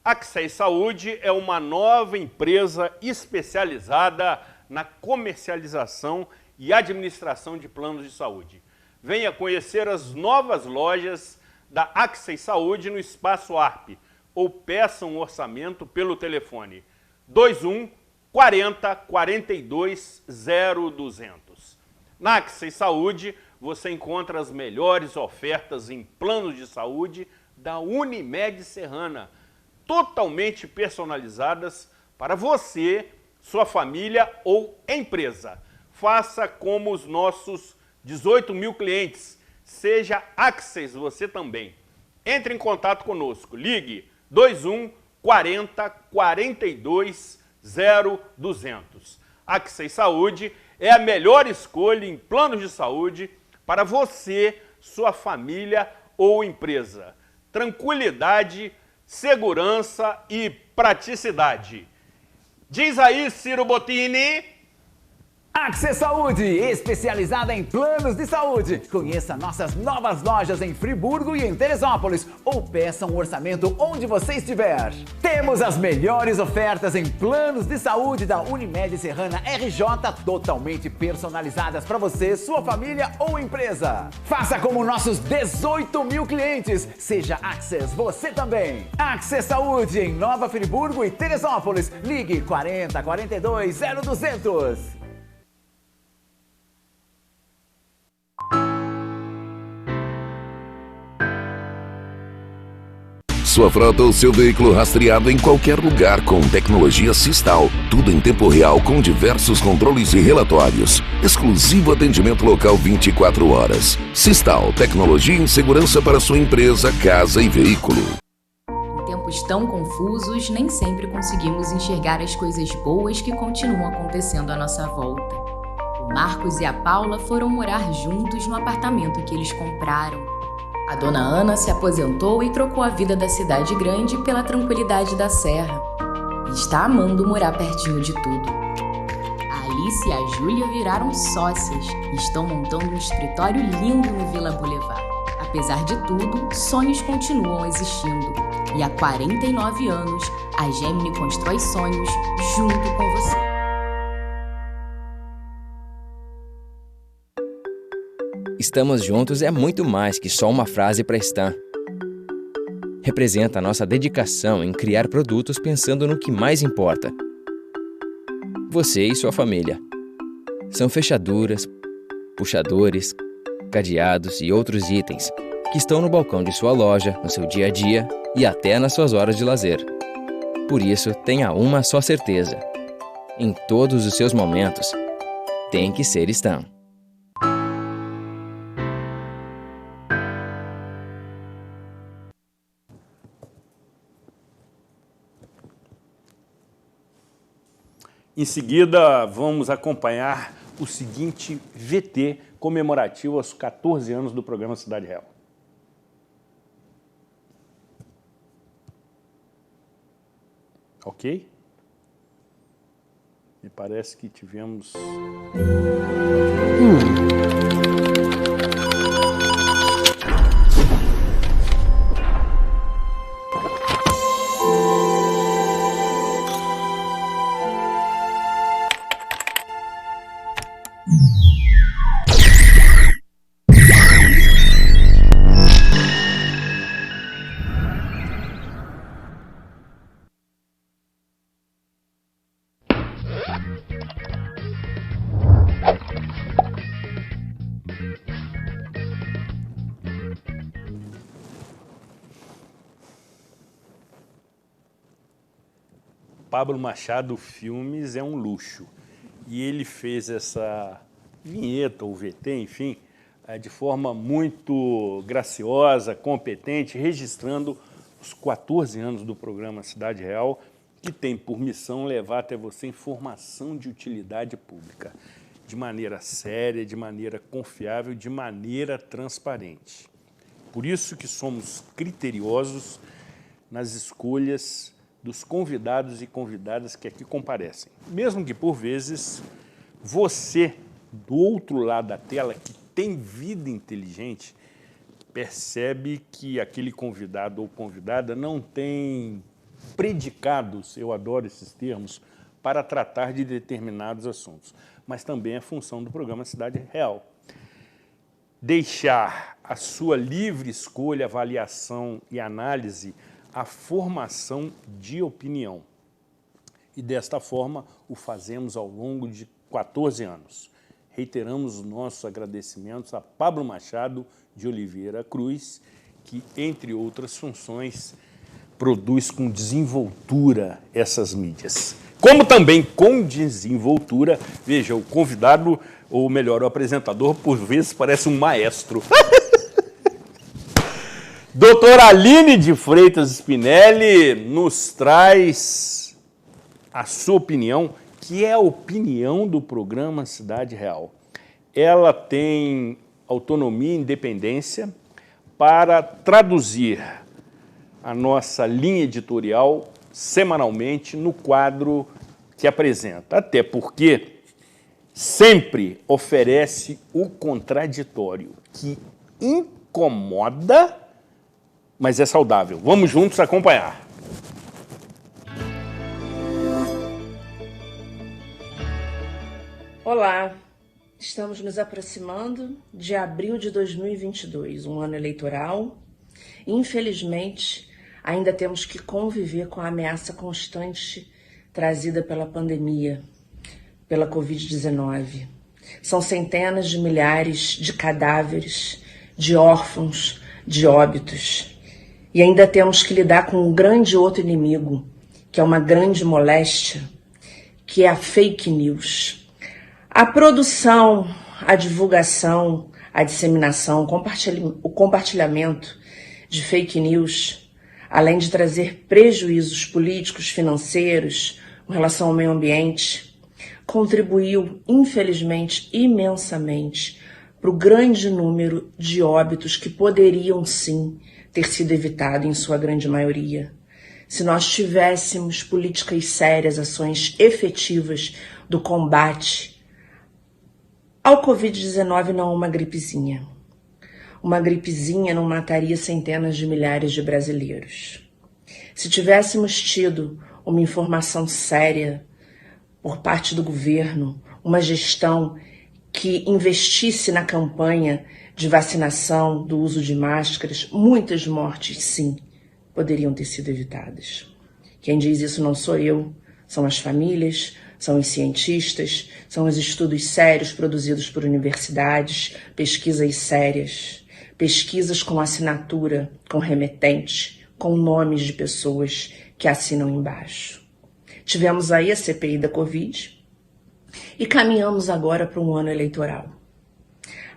A Axis Saúde é uma nova empresa especializada na comercialização e administração de planos de saúde. Venha conhecer as novas lojas da Axis Saúde no Espaço ARP, ou peça um orçamento pelo telefone 21 40 42 0200. Na Axis Saúde, você encontra as melhores ofertas em planos de saúde da Unimed Serrana, totalmente personalizadas para você, sua família ou empresa. Faça como os nossos 18 mil clientes. Seja Axis você também. Entre em contato conosco. Ligue 21 40 42 0200. Axis Saúde é a melhor escolha em planos de saúde para você, sua família ou empresa. Tranquilidade, segurança e praticidade. Diz aí, Ciro Bottini. Axis Saúde, especializada em planos de saúde. Conheça nossas novas lojas em Friburgo e em Teresópolis ou peça um orçamento onde você estiver. Temos as melhores ofertas em planos de saúde da Unimed Serrana RJ, totalmente personalizadas para você, sua família ou empresa. Faça como nossos 18 mil clientes. Seja Axis você também. Axis Saúde em Nova Friburgo e Teresópolis. Ligue 40 42 0200. Sua frota ou seu veículo rastreado em qualquer lugar com tecnologia Sistal. Tudo em tempo real com diversos controles e relatórios. Exclusivo atendimento local 24 horas. Sistal, tecnologia em segurança para sua empresa, casa e veículo. Em tempos tão confusos, nem sempre conseguimos enxergar as coisas boas que continuam acontecendo à nossa volta. O Marcos e a Paula foram morar juntos no apartamento que eles compraram. A dona Ana se aposentou e trocou a vida da cidade grande pela tranquilidade da serra. E está amando morar pertinho de tudo. A Alice e a Júlia viraram sócias e estão montando um escritório lindo no Vila Boulevard. Apesar de tudo, sonhos continuam existindo. E há 49 anos, a Gemini constrói sonhos junto com você. Estamos juntos é muito mais que só uma frase para Stan. Representa a nossa dedicação em criar produtos pensando no que mais importa. Você e sua família. São fechaduras, puxadores, cadeados e outros itens que estão no balcão de sua loja, no seu dia a dia e até nas suas horas de lazer. Por isso, tenha uma só certeza. Em todos os seus momentos, tem que ser Stan. Em seguida, vamos acompanhar o seguinte VT comemorativo aos 14 anos do programa Cidade Real. Ok? Me parece que tivemos... Pablo Machado Filmes é um luxo. E ele fez essa vinheta, ou VT, enfim, de forma muito graciosa, competente, registrando os 14 anos do programa Cidade Real, que tem por missão levar até você informação de utilidade pública, de maneira séria, de maneira confiável, de maneira transparente. Por isso que somos criteriosos nas escolhas dos convidados e convidadas que aqui comparecem. Mesmo que, por vezes, você, do outro lado da tela, que tem vida inteligente, percebe que aquele convidado ou convidada não tem predicados, eu adoro esses termos, para tratar de determinados assuntos. Mas também é função do programa Cidade Real. Deixar a sua livre escolha, avaliação e análise a formação de opinião. E desta forma o fazemos ao longo de 14 anos. Reiteramos os nossos agradecimentos a Pablo Machado de Oliveira Cruz, que, entre outras funções, produz com desenvoltura essas mídias. Como também com desenvoltura, veja, o convidado, ou melhor, o apresentador, por vezes parece um maestro. Doutora Aline de Freitas Spinelli nos traz a sua opinião, que é a opinião do programa Cidade Real. Ela tem autonomia e independência para traduzir a nossa linha editorial semanalmente no quadro que apresenta, até porque sempre oferece o contraditório, que incomoda, mas é saudável. Vamos juntos acompanhar. Olá, estamos nos aproximando de abril de 2022, um ano eleitoral. Infelizmente, ainda temos que conviver com a ameaça constante trazida pela pandemia, pela Covid-19. São centenas de milhares de cadáveres, de órfãos, de óbitos. E ainda temos que lidar com um grande outro inimigo, que é uma grande moléstia, que é a fake news. A produção, a divulgação, a disseminação, o compartilhamento de fake news, além de trazer prejuízos políticos, financeiros, com relação ao meio ambiente, contribuiu, infelizmente, imensamente para o grande número de óbitos que poderiam, sim, ter sido evitados em sua grande maioria. Se nós tivéssemos políticas sérias, ações efetivas do combate ao Covid-19, não uma gripezinha. Uma gripezinha não mataria centenas de milhares de brasileiros. Se tivéssemos tido uma informação séria por parte do governo, uma gestão que investisse na campanha de vacinação, do uso de máscaras, muitas mortes, sim, poderiam ter sido evitadas. Quem diz isso não sou eu, são as famílias, são os cientistas, são os estudos sérios produzidos por universidades, pesquisas sérias, pesquisas com assinatura, com remetente, com nomes de pessoas que assinam embaixo. Tivemos aí a CPI da Covid e caminhamos agora para um ano eleitoral.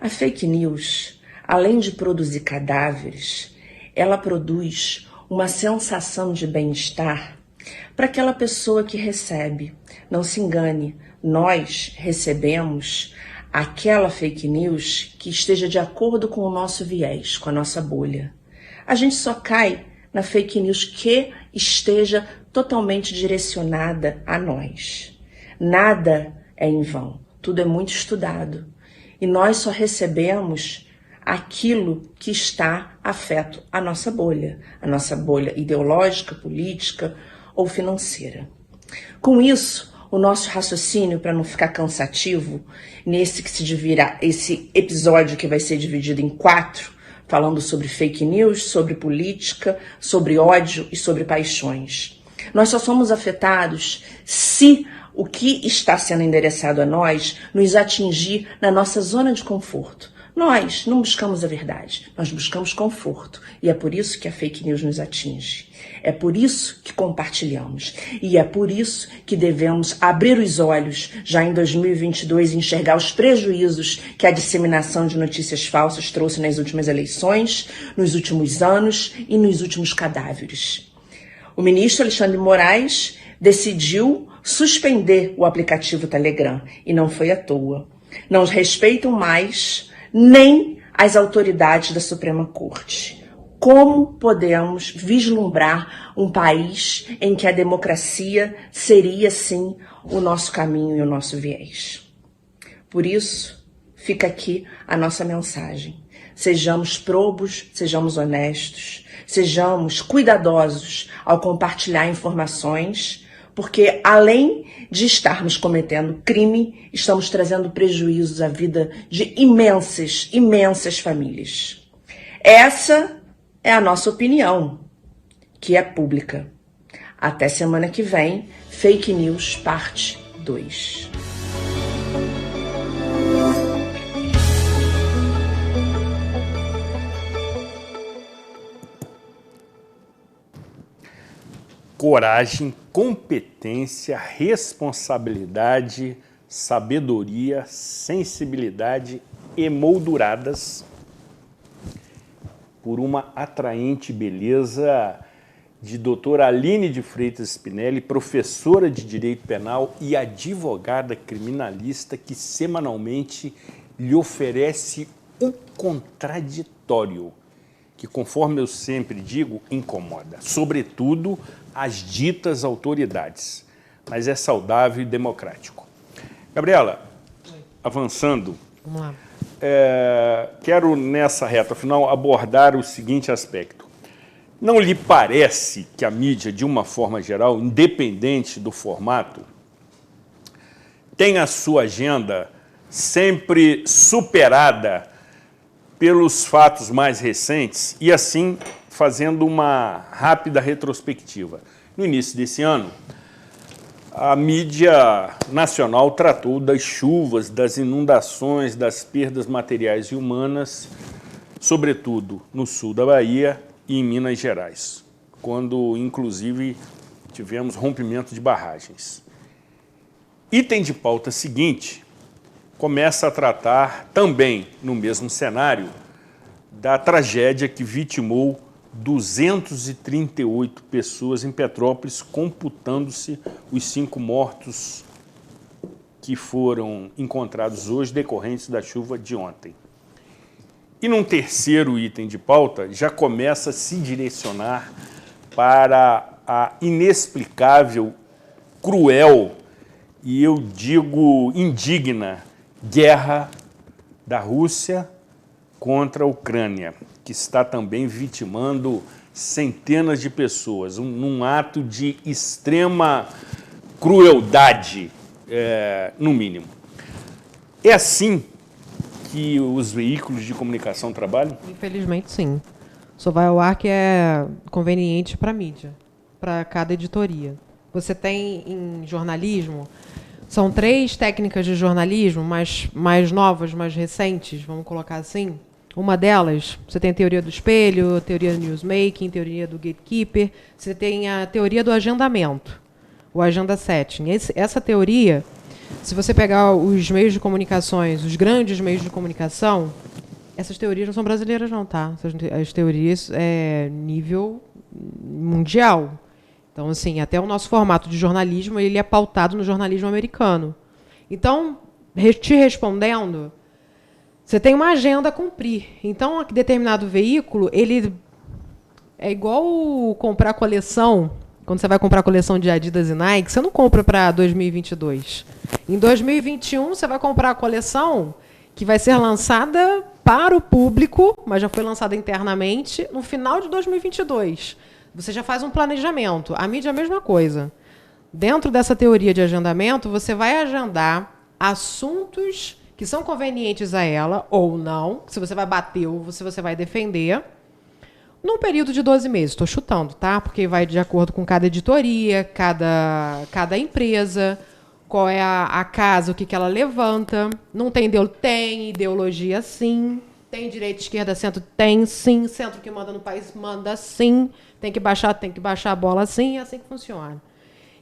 A fake news, além de produzir cadáveres, ela produz uma sensação de bem-estar para aquela pessoa que recebe. Não se engane, nós recebemos aquela fake news que esteja de acordo com o nosso viés, com a nossa bolha. A gente só cai na fake news que esteja totalmente direcionada a nós. Nada é em vão, tudo é muito estudado. E nós só recebemos aquilo que está afeto à nossa bolha ideológica, política ou financeira. Com isso, o nosso raciocínio, para não ficar cansativo, esse episódio que vai ser dividido em 4, falando sobre fake news, sobre política, sobre ódio e sobre paixões. Nós só somos afetados se o que está sendo endereçado a nós nos atingir na nossa zona de conforto, Nós não buscamos a verdade, nós buscamos conforto. E é por isso que a fake news nos atinge. É por isso que compartilhamos. E é por isso que devemos abrir os olhos já em 2022 e enxergar os prejuízos que a disseminação de notícias falsas trouxe nas últimas eleições, nos últimos anos e nos últimos cadáveres. O ministro Alexandre de Moraes decidiu suspender o aplicativo Telegram. E não foi à toa. Não respeitam mais nem as autoridades da Suprema Corte. Como podemos vislumbrar um país em que a democracia seria, sim, o nosso caminho e o nosso viés? Por isso, fica aqui a nossa mensagem. Sejamos probos, sejamos honestos, sejamos cuidadosos ao compartilhar informações, porque além de estarmos cometendo crime, estamos trazendo prejuízos à vida de imensas famílias. Essa é a nossa opinião, que é pública. Até semana que vem, Fake News Parte 2. Coragem, competência, responsabilidade, sabedoria, sensibilidade emolduradas por uma atraente beleza de doutora Aline de Freitas Spinelli, professora de Direito Penal e advogada criminalista que semanalmente lhe oferece um contraditório que, conforme eu sempre digo, incomoda, sobretudo as ditas autoridades, mas é saudável e democrático. Gabriela, avançando, vamos lá. Quero, nessa reta final, abordar o seguinte aspecto. Não lhe parece que a mídia, de uma forma geral, independente do formato, tem a sua agenda sempre superada pelos fatos mais recentes e, assim, fazendo uma rápida retrospectiva? No início desse ano, a mídia nacional tratou das chuvas, das inundações, das perdas materiais e humanas, sobretudo no sul da Bahia e em Minas Gerais, quando, inclusive, tivemos rompimento de barragens. Item de pauta seguinte começa a tratar, também no mesmo cenário, da tragédia que vitimou 238 pessoas em Petrópolis, computando-se os 5 mortos que foram encontrados hoje, decorrentes da chuva de ontem. E num terceiro item de pauta, já começa a se direcionar para a inexplicável, cruel e, eu digo, indigna guerra da Rússia contra a Ucrânia, que está também vitimando centenas de pessoas, num ato de extrema crueldade, no mínimo. É assim que os veículos de comunicação trabalham? Infelizmente, sim. Só vai ao ar que é conveniente para a mídia, para cada editoria. Você tem em jornalismo, são 3 técnicas de jornalismo mais novas, mais recentes, vamos colocar assim. Uma delas, você tem a teoria do espelho, a teoria do newsmaking, a teoria do gatekeeper, você tem a teoria do agendamento, o agenda setting. Essa teoria, se você pegar os meios de comunicações, os grandes meios de comunicação, essas teorias não são brasileiras não, tá? As teorias é nível mundial. Então, assim, até o nosso formato de jornalismo, ele é pautado no jornalismo americano. Então, te respondendo, você tem uma agenda a cumprir. Então, um determinado veículo, ele é igual comprar coleção. Quando você vai comprar coleção de Adidas e Nike, você não compra para 2022. Em 2021, você vai comprar a coleção que vai ser lançada para o público, mas já foi lançada internamente, no final de 2022. Você já faz um planejamento. A mídia é a mesma coisa. Dentro dessa teoria de agendamento, você vai agendar assuntos que são convenientes a ela, ou não, se você vai bater ou se você vai defender, num período de 12 meses. Estou chutando, tá? Porque vai de acordo com cada editoria, cada empresa, qual é a casa, o que ela levanta. Não tem ideologia, sim. Tem direita, esquerda, centro? Tem, sim. Centro que manda no país, manda, sim. Tem que baixar a bola, sim. É assim que funciona.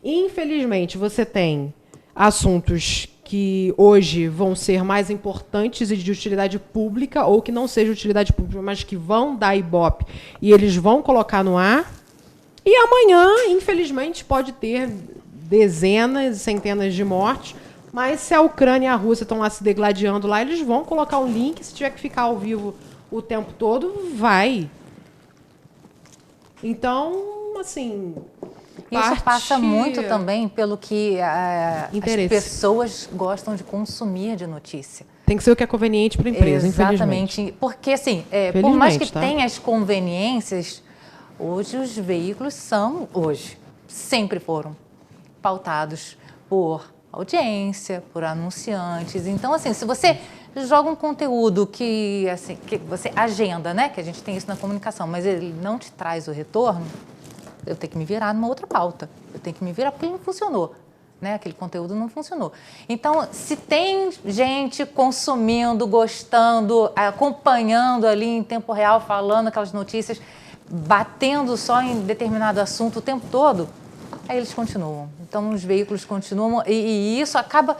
Infelizmente, você tem assuntos que hoje vão ser mais importantes e de utilidade pública, ou que não seja utilidade pública, mas que vão dar ibope e eles vão colocar no ar. E amanhã, infelizmente, pode ter dezenas, centenas de mortes, mas se a Ucrânia e a Rússia estão lá se degladiando lá, eles vão colocar o link, se tiver que ficar ao vivo o tempo todo, vai. Então, assim... Isso passa muito também pelo que as pessoas gostam de consumir de notícia. Tem que ser o que é conveniente para a empresa, exatamente. Infelizmente. Porque, assim, por mais que tenha as conveniências, hoje os veículos sempre foram pautados por audiência, por anunciantes. Então, assim, se você joga um conteúdo que você agenda, né? Que a gente tem isso na comunicação, mas ele não te traz o retorno, eu tenho que me virar numa outra pauta. Eu tenho que me virar porque ele não funcionou, né? Aquele conteúdo não funcionou. Então, se tem gente consumindo, gostando, acompanhando ali em tempo real, falando aquelas notícias, batendo só em determinado assunto o tempo todo, aí eles continuam. Então, os veículos continuam e isso acaba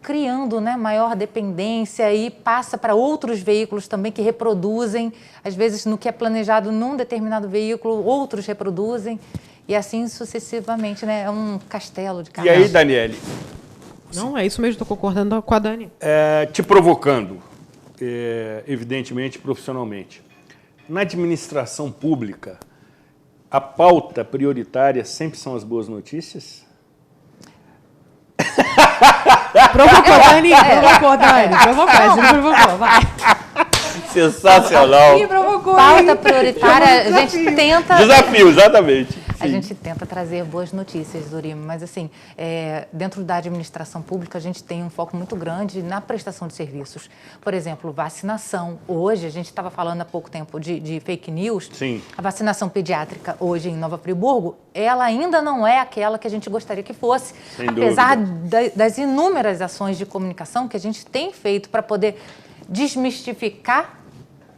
criando, né, maior dependência e passa para outros veículos também que reproduzem, às vezes no que é planejado num determinado veículo, outros reproduzem e assim sucessivamente, né? É um castelo de cartas. E aí, Daniele? Não, é isso mesmo, estou concordando com a Dani. Te provocando, evidentemente, profissionalmente. Na administração pública, a pauta prioritária sempre são as boas notícias? Provocou, Dani. Provocou, vai. Sensacional. Pauta prioritária, a gente tenta... Desafio, exatamente. A gente tenta trazer boas notícias, Durima, mas assim, dentro da administração pública a gente tem um foco muito grande na prestação de serviços. Por exemplo, vacinação. Hoje, a gente estava falando há pouco tempo de fake news. Sim. A vacinação pediátrica hoje em Nova Friburgo, ela ainda não é aquela que a gente gostaria que fosse. Sem apesar das inúmeras ações de comunicação que a gente tem feito para poder desmistificar,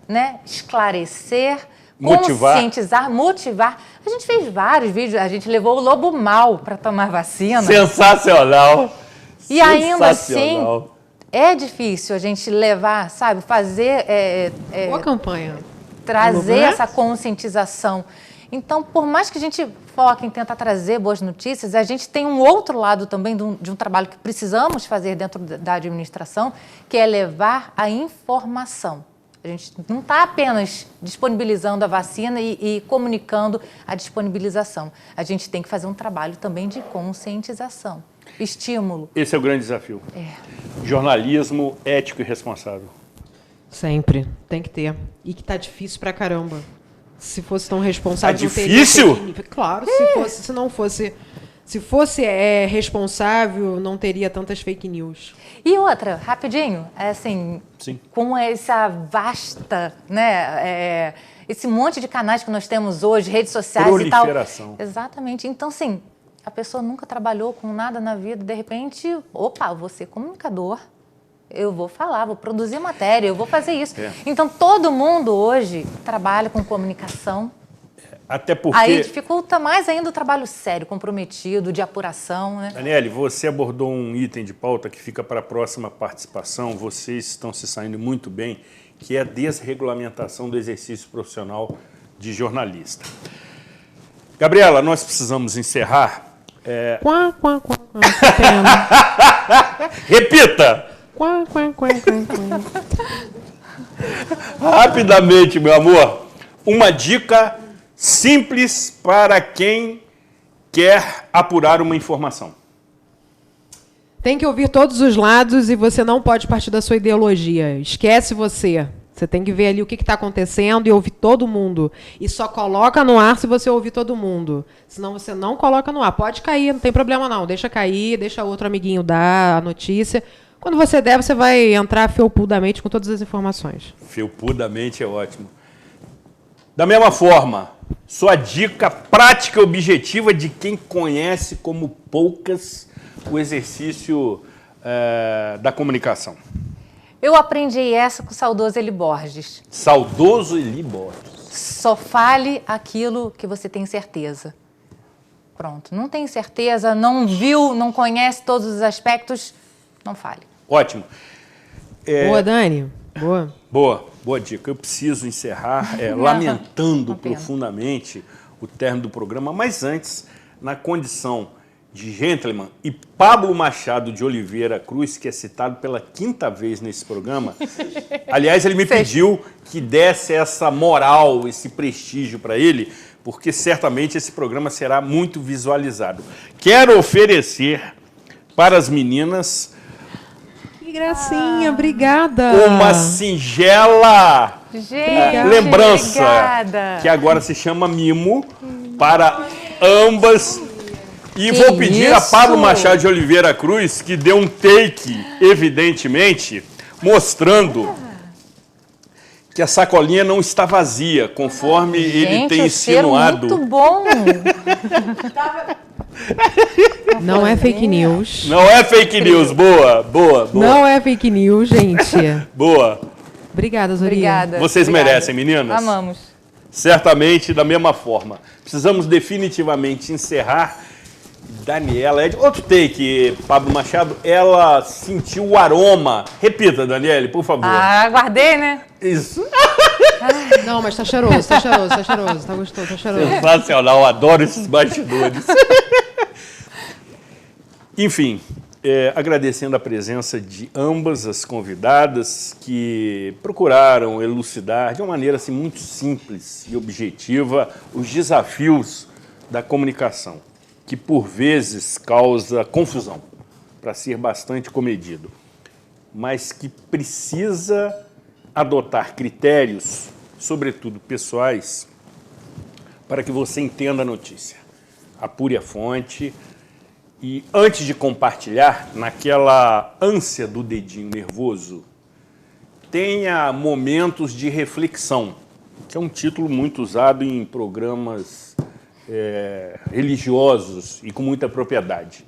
né, esclarecer, conscientizar, motivar. A gente fez vários vídeos, a gente levou o lobo mau para tomar vacina. Sensacional! E ainda assim, é difícil a gente levar, sabe, fazer... Boa campanha. Trazer essa conscientização. Então, por mais que a gente foque em tentar trazer boas notícias, a gente tem um outro lado também de um trabalho que precisamos fazer dentro da administração, que é levar a informação. A gente não está apenas disponibilizando a vacina e comunicando a disponibilização. A gente tem que fazer um trabalho também de conscientização, estímulo. Esse é o grande desafio. Jornalismo ético e responsável. Sempre. Tem que ter. E que tá difícil pra caramba. Se fosse tão responsável... É difícil? Claro, se fosse responsável, não teria tantas fake news. E outra, rapidinho, assim, sim, com essa vasta, né, esse monte de canais que nós temos hoje, redes sociais e tal. Proliferação. Exatamente. Então, assim, a pessoa nunca trabalhou com nada na vida, de repente, opa, vou ser comunicador, eu vou falar, vou produzir matéria, eu vou fazer isso. Então, todo mundo hoje trabalha com comunicação. Até porque... Aí dificulta mais ainda o trabalho sério, comprometido, de apuração, né? Daniele, você abordou um item de pauta que fica para a próxima participação, vocês estão se saindo muito bem, que é a desregulamentação do exercício profissional de jornalista. Gabriela, nós precisamos encerrar. Que pena. Repita! Rapidamente, meu amor, uma dica simples para quem quer apurar uma informação. Tem que ouvir todos os lados e você não pode partir da sua ideologia. Esquece você. Você tem que ver ali o que está acontecendo e ouvir todo mundo. E só coloca no ar se você ouvir todo mundo. Senão você não coloca no ar. Pode cair, não tem problema não. Deixa cair, deixa outro amiguinho dar a notícia. Quando você der, você vai entrar felpudamente com todas as informações. Felpudamente é ótimo. Da mesma forma, sua dica prática e objetiva de quem conhece como poucas o exercício da comunicação? Eu aprendi essa com o saudoso Eli Borges. Saudoso Eli Borges. Só fale aquilo que você tem certeza. Pronto, não tem certeza, não viu, não conhece todos os aspectos, não fale. Ótimo. Boa, Dani. Boa. Boa dica. Eu preciso encerrar lamentando profundamente o término do programa, mas antes, na condição de gentleman, e Pablo Machado de Oliveira Cruz, que é citado pela 5ª vez nesse programa, aliás, ele me pediu que desse essa moral, esse prestígio para ele, porque certamente esse programa será muito visualizado. Quero oferecer para as meninas... Que gracinha, obrigada! Uma singela lembrança, obrigada. Que agora se chama mimo, para ambas. E vou pedir a Pablo Machado de Oliveira Cruz, que deu um take, evidentemente, mostrando que a sacolinha não está vazia, conforme ele tem insinuado. Muito bom! Não é fake news. Não é fake news. Boa. Não é fake news, gente. Boa. Obrigada, Zoria. Obrigada. Vocês merecem, meninas? Amamos. Certamente, da mesma forma. Precisamos definitivamente encerrar. Daniela, outro take, Pablo Machado, ela sentiu o aroma. Repita, Daniele, por favor. Aguardei, né? Isso. Não, mas tá cheiroso. Tá gostoso, tá cheiroso. Sensacional, adoro esses bastidores. Enfim, agradecendo a presença de ambas as convidadas que procuraram elucidar de uma maneira assim, muito simples e objetiva os desafios da comunicação, que por vezes causa confusão, para ser bastante comedido, mas que precisa adotar critérios, sobretudo pessoais, para que você entenda a notícia. Apure a fonte e, antes de compartilhar, naquela ânsia do dedinho nervoso, tenha momentos de reflexão, que é um título muito usado em programas religiosos e com muita propriedade.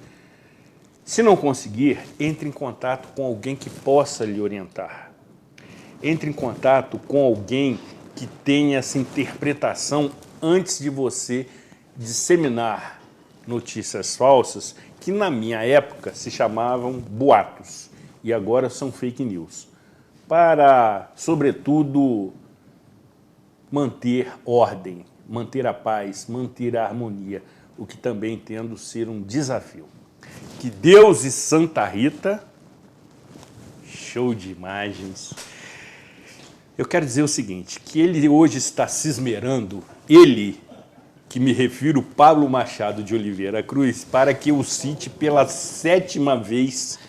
Se não conseguir, entre em contato com alguém que possa lhe orientar. Entre em contato com alguém que tenha essa interpretação antes de você disseminar notícias falsas, que na minha época se chamavam boatos e agora são fake news, para, sobretudo, manter ordem, manter a paz, manter a harmonia, o que também entendo ser um desafio. Que Deus e Santa Rita, show de imagens. Eu quero dizer o seguinte, que ele hoje está se esmerando, ele, que me refiro, Pablo Machado de Oliveira Cruz, para que eu cite pela 7ª vez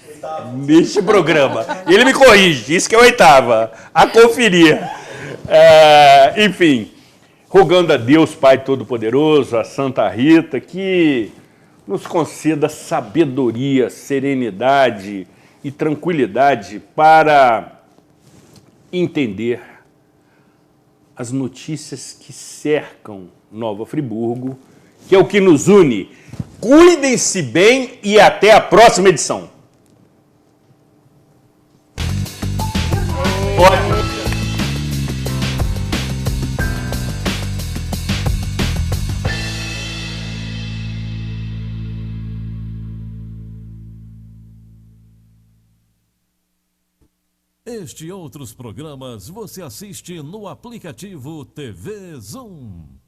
neste programa. Ele me corrige, isso que é a 8ª, a conferir. Enfim, rogando a Deus Pai Todo-Poderoso, a Santa Rita, que nos conceda sabedoria, serenidade e tranquilidade para entender as notícias que cercam Nova Friburgo, que é o que nos une. Cuidem-se bem e até a próxima edição. Ótimo. Este e outros programas você assiste no aplicativo TV Zoom.